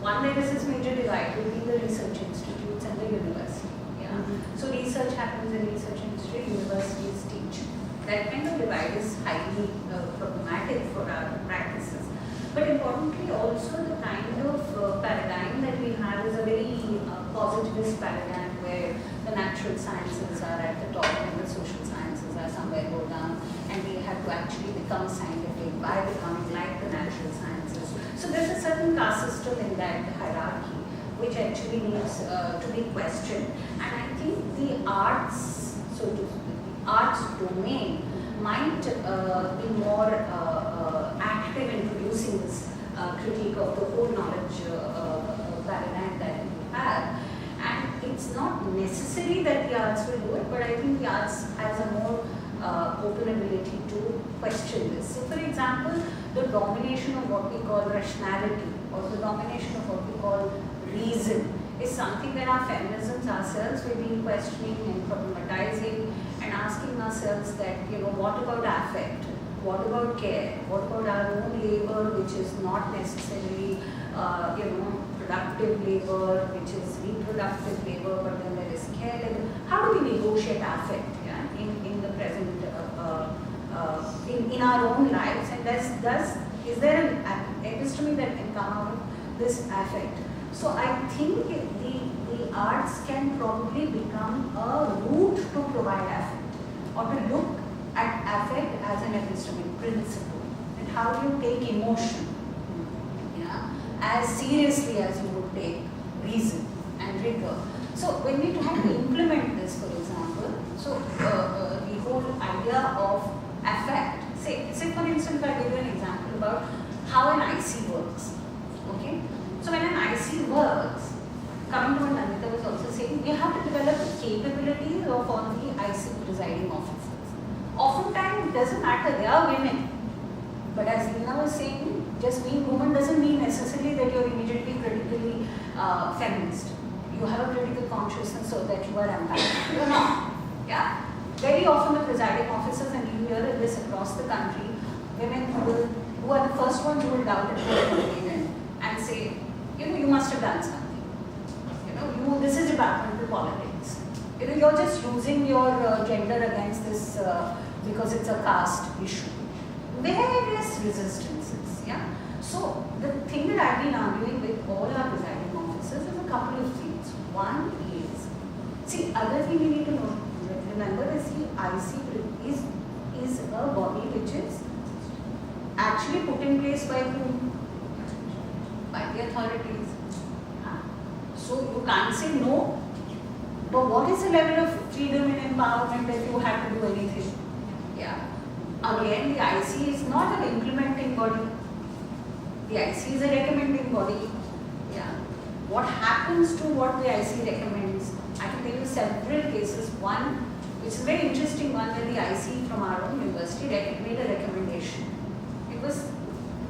one there is this major divide between the research institutes and the university. Yeah. So research happens in research institute, universities teach. That kind of divide is highly problematic for our practices. But importantly, also the kind of paradigm that we have is a very positivist paradigm where the natural sciences are at the top and the social sciences are somewhere low down, and we have to actually become scientific by becoming like the natural sciences. So there's a certain caste system in that hierarchy which actually needs to be questioned. And I think the arts, so to speak, the arts domain might be more active in producing this critique of the whole knowledge paradigm that we have. And it's not necessary that the arts will do it, but I think the arts has a more open ability to question this. So for example, the domination of what we call rationality or the domination of what we call reason is something that our feminisms ourselves we've been questioning and problematizing and asking ourselves that, what about affect? What about care? What about our own labor, which is not necessarily, productive labor, which is reproductive labor, but then there is care labor. How do we negotiate affect in the present, in our own lives? And is there an episteme that can come out of this affect? So I think the arts can probably become a route to provide affect, or to look at affect as an epistemic principle. And how do you take emotion as seriously as you would take reason and rigor? So when we try to implement this, for example, so the whole idea of affect, say for instance, I'll give you an example about how an IC works. Okay? So when an IC works, coming to what Nandita was also saying, we have to develop the capabilities of all the IC presiding officers. Oftentimes it doesn't matter, they are women. But as Leena was saying, just being woman doesn't mean necessarily that you're immediately critically feminist. You have a critical consciousness so that you are empathic. You're not. Yeah? Very often the presiding officers, and you hear this across the country, women who are the first ones who will doubt it and say, you must have done something. This is departmental politics. You're just using your gender against this because it's a caste issue. Various resistances. Yeah. So the thing that I've been arguing with all our presiding officers is a couple of things. One is, other thing we need to remember is the IC is a body which is actually put in place by whom? By the authorities. So you can't say no. But what is the level of freedom and empowerment that you have to do anything? Yeah. Again, the IC is not an implementing body. The IC is a recommending body. Yeah. What happens to what the IC recommends? I can tell you several cases. One, which is a very interesting one, where the IC from our own university made a recommendation. It was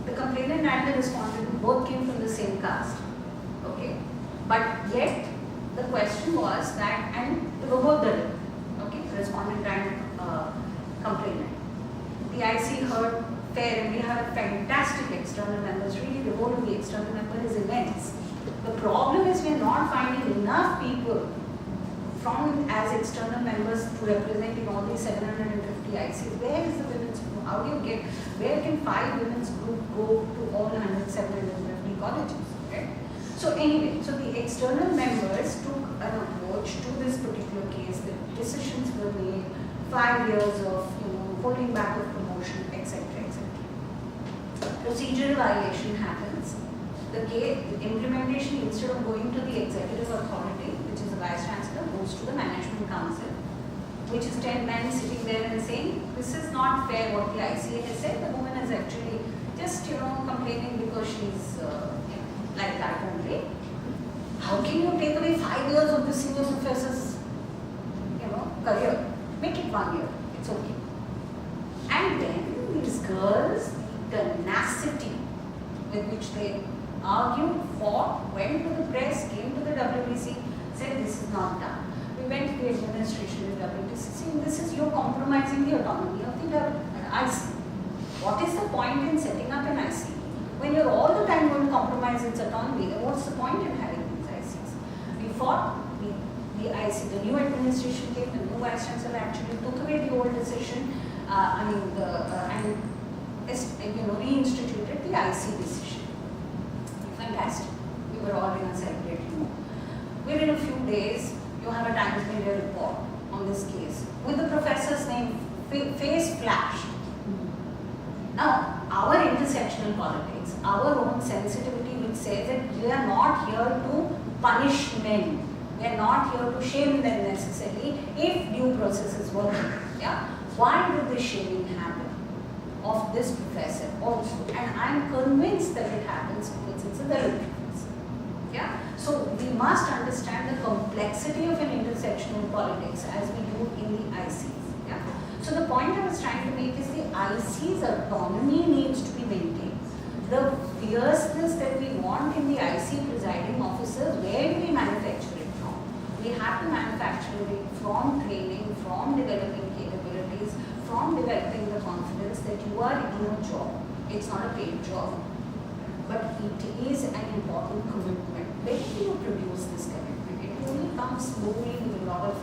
the complainant and the respondent both came from the same caste. Okay. But yet, the question was that, and they were both Dalit, okay, respondent and complainant. The IC heard fair, and we have fantastic external members. Really, the role of the external member is immense. The problem is we are not finding enough people as external members to represent in all these 750 ICs. Where is the women's group? How do you get, where can 5 women's group go to all 750 colleges? Right? So anyway, so the external members took an approach to this particular case. The decisions were made, 5 years of holding back of promotion, etc., etc. Procedural violation happens. The implementation, instead of going to the executive authority, which is the vice chancellor, goes to the management council, which is 10 men sitting there and saying, this is not fair what the ICA has said. The woman is actually just complaining because she's like that only. How can you take away 5 years of the senior professor's career? Make it 1 year. It's okay. And then these girls, the tenacity with which they argued, fought, went to the press, came to the WBC, said this is not done. We went to the administration of WBC saying this is you're compromising the autonomy of the IC. What is the point in setting up an IC? When you're all the time going to compromise its autonomy, then what's the point in having these ICs? We fought the IC, the new administration came, the new vice chancellor actually took away the old decision, and reinstituted the IC decision. Fantastic. We were all in a celebratory mood. Within a few days, you have a Times Media report on this case with the professor's name, face flashed. Now, our intersectional politics, our own sensitivity which says that we are not here to punish men. We are not here to shame them necessarily if due process is working. Yeah? Why did this shaming happen of this professor also? And I am convinced that it happens because it's a Dalit professor. Yeah? So we must understand the complexity of an intersectional politics as we do in the ICs. Yeah? So the point I was trying to make is the IC's autonomy needs to be maintained. The fierceness that we want in the IC presiding officers, where do we manufacture it from? We have to manufacture it from training, from developing capabilities, from developing the confidence that you are in a job. It's not a paid job, but it is an important commitment. When do you produce this commitment? It only comes slowly with a lot of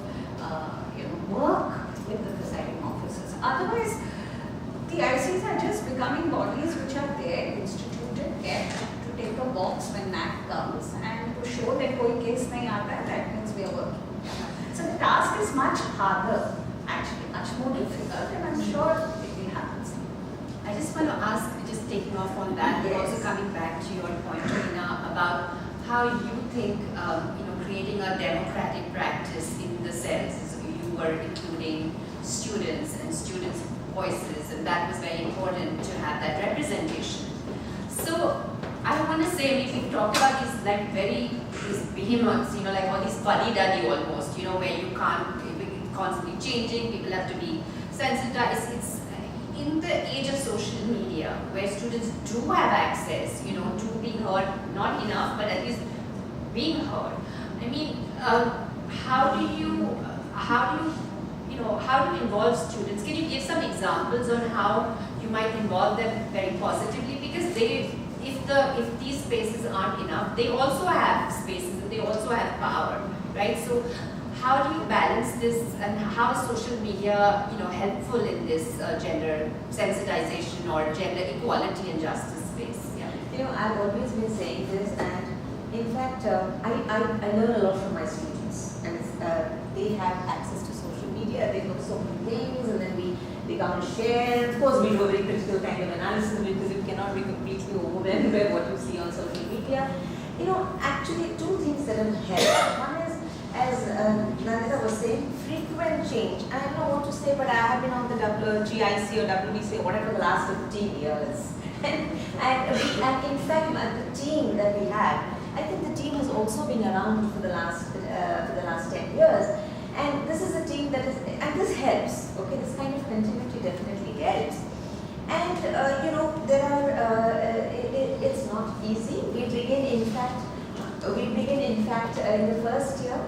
work with the presiding officers. Otherwise, the ICs are just becoming bodies which are there, instituted, kept to take a box when NAC comes and to show that koi case nahi aata hai, that means we are working. So the task is much harder, actually, much more difficult, and I'm sure it will happen soon. I just want to ask, just taking off on that, but Yes. also coming back to your point, Leena, about how you think, creating a democratic practice in the cells. You were including students and students' voices, and that was very important to have that representation. So I want to say, we talked about these behemoths, like all these fuddy-duddy almost, where you can't, it's constantly changing, people have to be sensitized. It's in the age of social media, where students do have access, to being heard, not enough, but at least being heard. I mean, how do you involve students? Can you give some examples on how you might involve them very positively? Because if these spaces aren't enough, they also have spaces and they also have power, right? So how do you balance this, and how is social media, helpful in this gender sensitization or gender equality and justice space? Yeah. I've always been saying this, and in fact, I learn a lot from my students, and they have access to social media, they know so many things, and then they come and share. Of course, we do a very critical kind of analysis because it cannot be completely overwhelmed by what you see on social media. Actually, two things that have helped. One is, as Nandita was saying, frequent change. And I don't know what to say, but I have been on the GIC or WBC or whatever the last 15 years. and in fact, the team that we have, I think the team has also been around for the last 10 years. And this is a team that is, and this helps, okay, this kind of continuity definitely helps. And, there are, it's not easy. We begin in fact in the first year,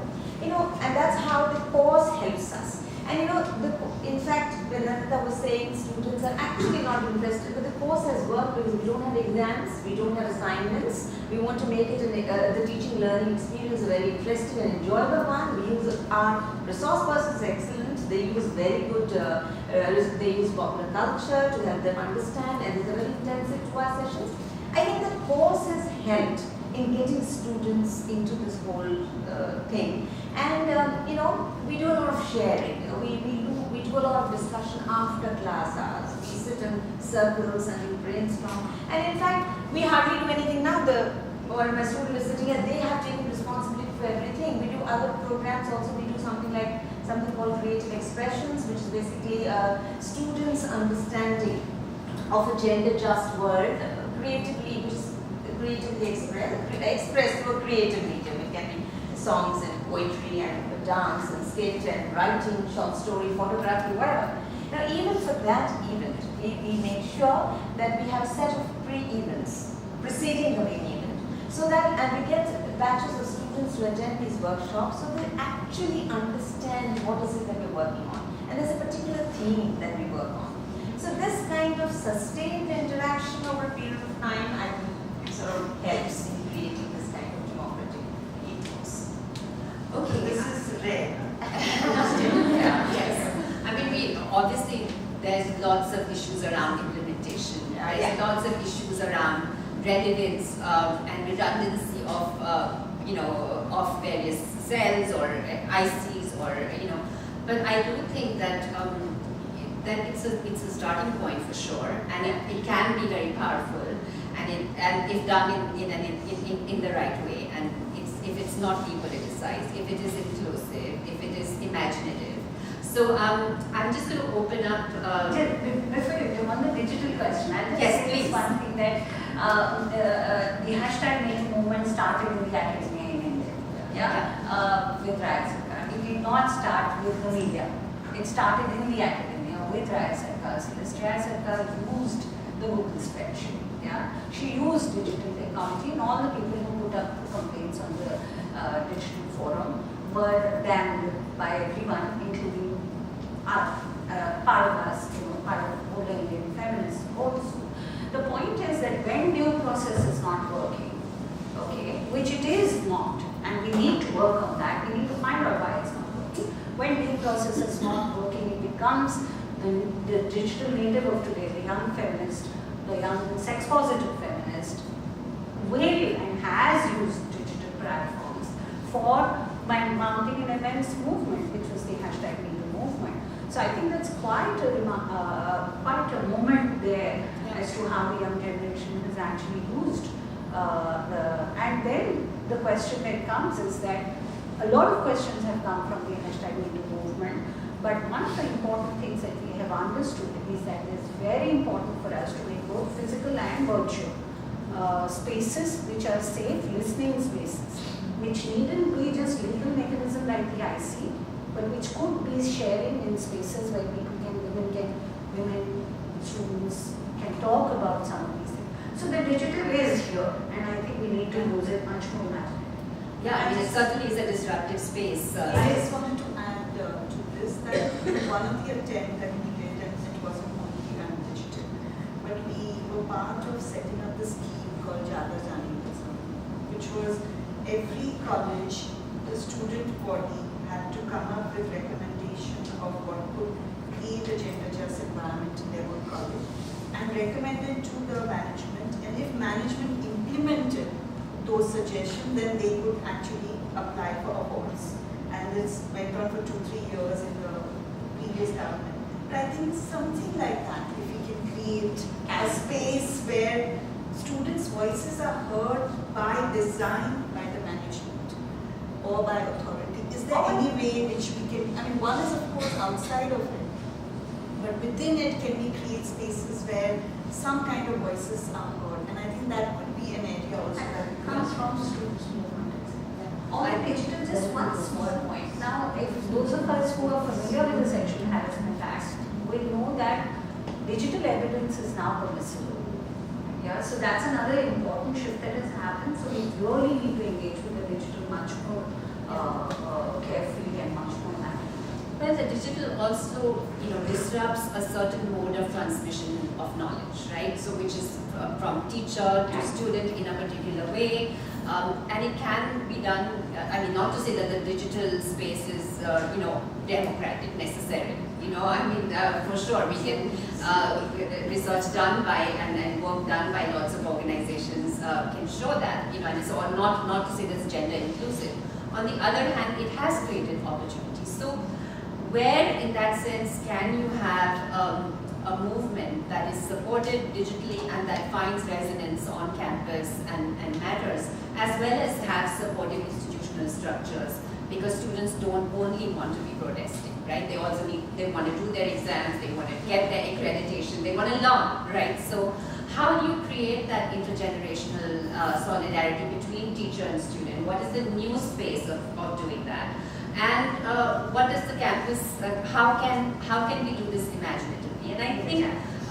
and that's how the course helps us. And in fact, when Nandita was saying students are actually not interested, but the course has worked because we don't have exams, we don't have assignments. We want to make it the teaching learning experience a very interesting and enjoyable one. We use our resource persons excellent. They use very good, they use popular culture to help them understand, and these are very intensive 2-hour sessions. I think the course has helped in getting students into this whole thing. And we do a lot of sharing. We do a lot of discussion after class hours. We sit in circles and we brainstorm. And in fact, we hardly do anything now. While my student is sitting here, they have taken responsibility for everything. We do other programs also. We do something called creative expressions, which is basically students' understanding of a gender-just world, creatively expressed through a creative medium. It can be songs and poetry and dance and skit and writing, short story, photography, whatever. Now, even for that event, we make sure that we have a set of pre-events preceding the main event, so that, and we get batches of students to attend these workshops so they actually understand what is it that we're working on. And there's a particular theme that we work on. So this kind of sustained interaction over a period of time, I think, sort of helps in creating this kind of democratic ethos. Okay, this is rare. Yeah, yes. I mean, we obviously there's lots of issues around implementation. There's lots of issues around relevance and redundancy of of various cells or ICs or But I do think that that it's a starting point for sure, and it can be very powerful, and if done in the right way, and if it's not depoliticized, if it is inclusive, if it is imaginative. So I'm just going to open up. Before you do on the digital question, I'll just Yes, say this please. one thing that the hashtag #Me movement started in the academia in India, with Raya Sarkar. It did not start with the media. It started in the academia with Raya Sarkar's list. Raya Sarkar used the Google spreadsheet. She used digital technology, and all the people who put up complaints on the digital forum were damned by everyone, including part of us, part of older Indian feminists also. The point is that when due process is not working, okay, which it is not, and we need to work on that, we need to find out why it's not working. When due process is not working, it becomes the digital native of today, the young feminist, the young sex-positive feminist, will and has used digital platforms for mounting an immense movement, which was the hashtag #Me movement. So I think that's quite a moment there as to how the young generation has actually used and then the question that comes is that a lot of questions have come from the hashtag #Me movement, but one of the important things that we have understood is that it's very important for us to make both physical and virtual spaces which are safe listening spaces, which needn't be just legal mechanism like the IC, but which could be sharing in spaces where women, students can talk about some of these things. So the digital is here, and I think we need to use it much more imaginatively. Yeah, I mean, it certainly is a disruptive space. I just wanted to add to this that one of the attempts that we did, and it wasn't only digital, but we were part of setting up this scheme called Chadha and Dr, which was every college, the student body had to come up with recommendation of what could create a gender-just environment in their own college and recommend it to the management. And if management implemented those suggestions, then they could actually apply for awards. And this went on for 2-3 years in the previous government. But I think something like that, if we can create a space where students' voices are heard by design by the management or by authority. Is there any way in which we can, I mean, one is of course outside of it, but within it can we create spaces where some kind of voices are heard? And I think that could be an area also that Comes from students' movement. On digital, just one small point. Now, if those of us who are familiar with the Sexual Harassment Act will know that digital evidence is now permissible. So that's another important shift that has happened. So we really need to engage with the digital much more carefully and much more actively. Well, the digital also, disrupts a certain mode of transmission of knowledge, right? So, which is from teacher to student in a particular way, and it can be done. I mean, not to say that the digital space is, democratic necessarily. For sure we can research done by and work done by lots of organizations can show that, and it's all not to say that it's gender inclusive. On the other hand, it has created opportunities. So, where in that sense can you have a movement that is supported digitally and that finds resonance on campus and matters, as well as have supportive institutional structures, because students don't only want to be protesting, right? They also they want to do their exams, they want to get their accreditation, they want to learn, right? So how do you create that intergenerational solidarity between teacher and student? What is the new space of doing that? And what is the campus, how can we do this imaginatively? And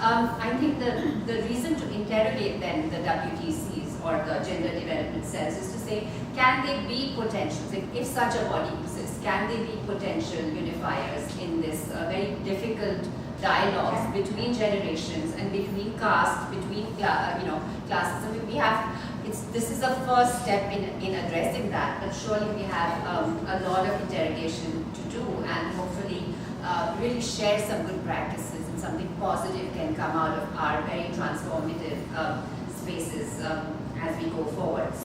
I think the reason to interrogate then the WTCs or the gender development cells is to say, can they be potentials? If such a body exists, can they be potential unifiers in this very difficult dialogues between generations and between castes, between classes. So we have, this is a first step in addressing that, but surely we have a lot of interrogation to do, and hopefully really share some good practices and something positive can come out of our very transformative spaces as we go forward.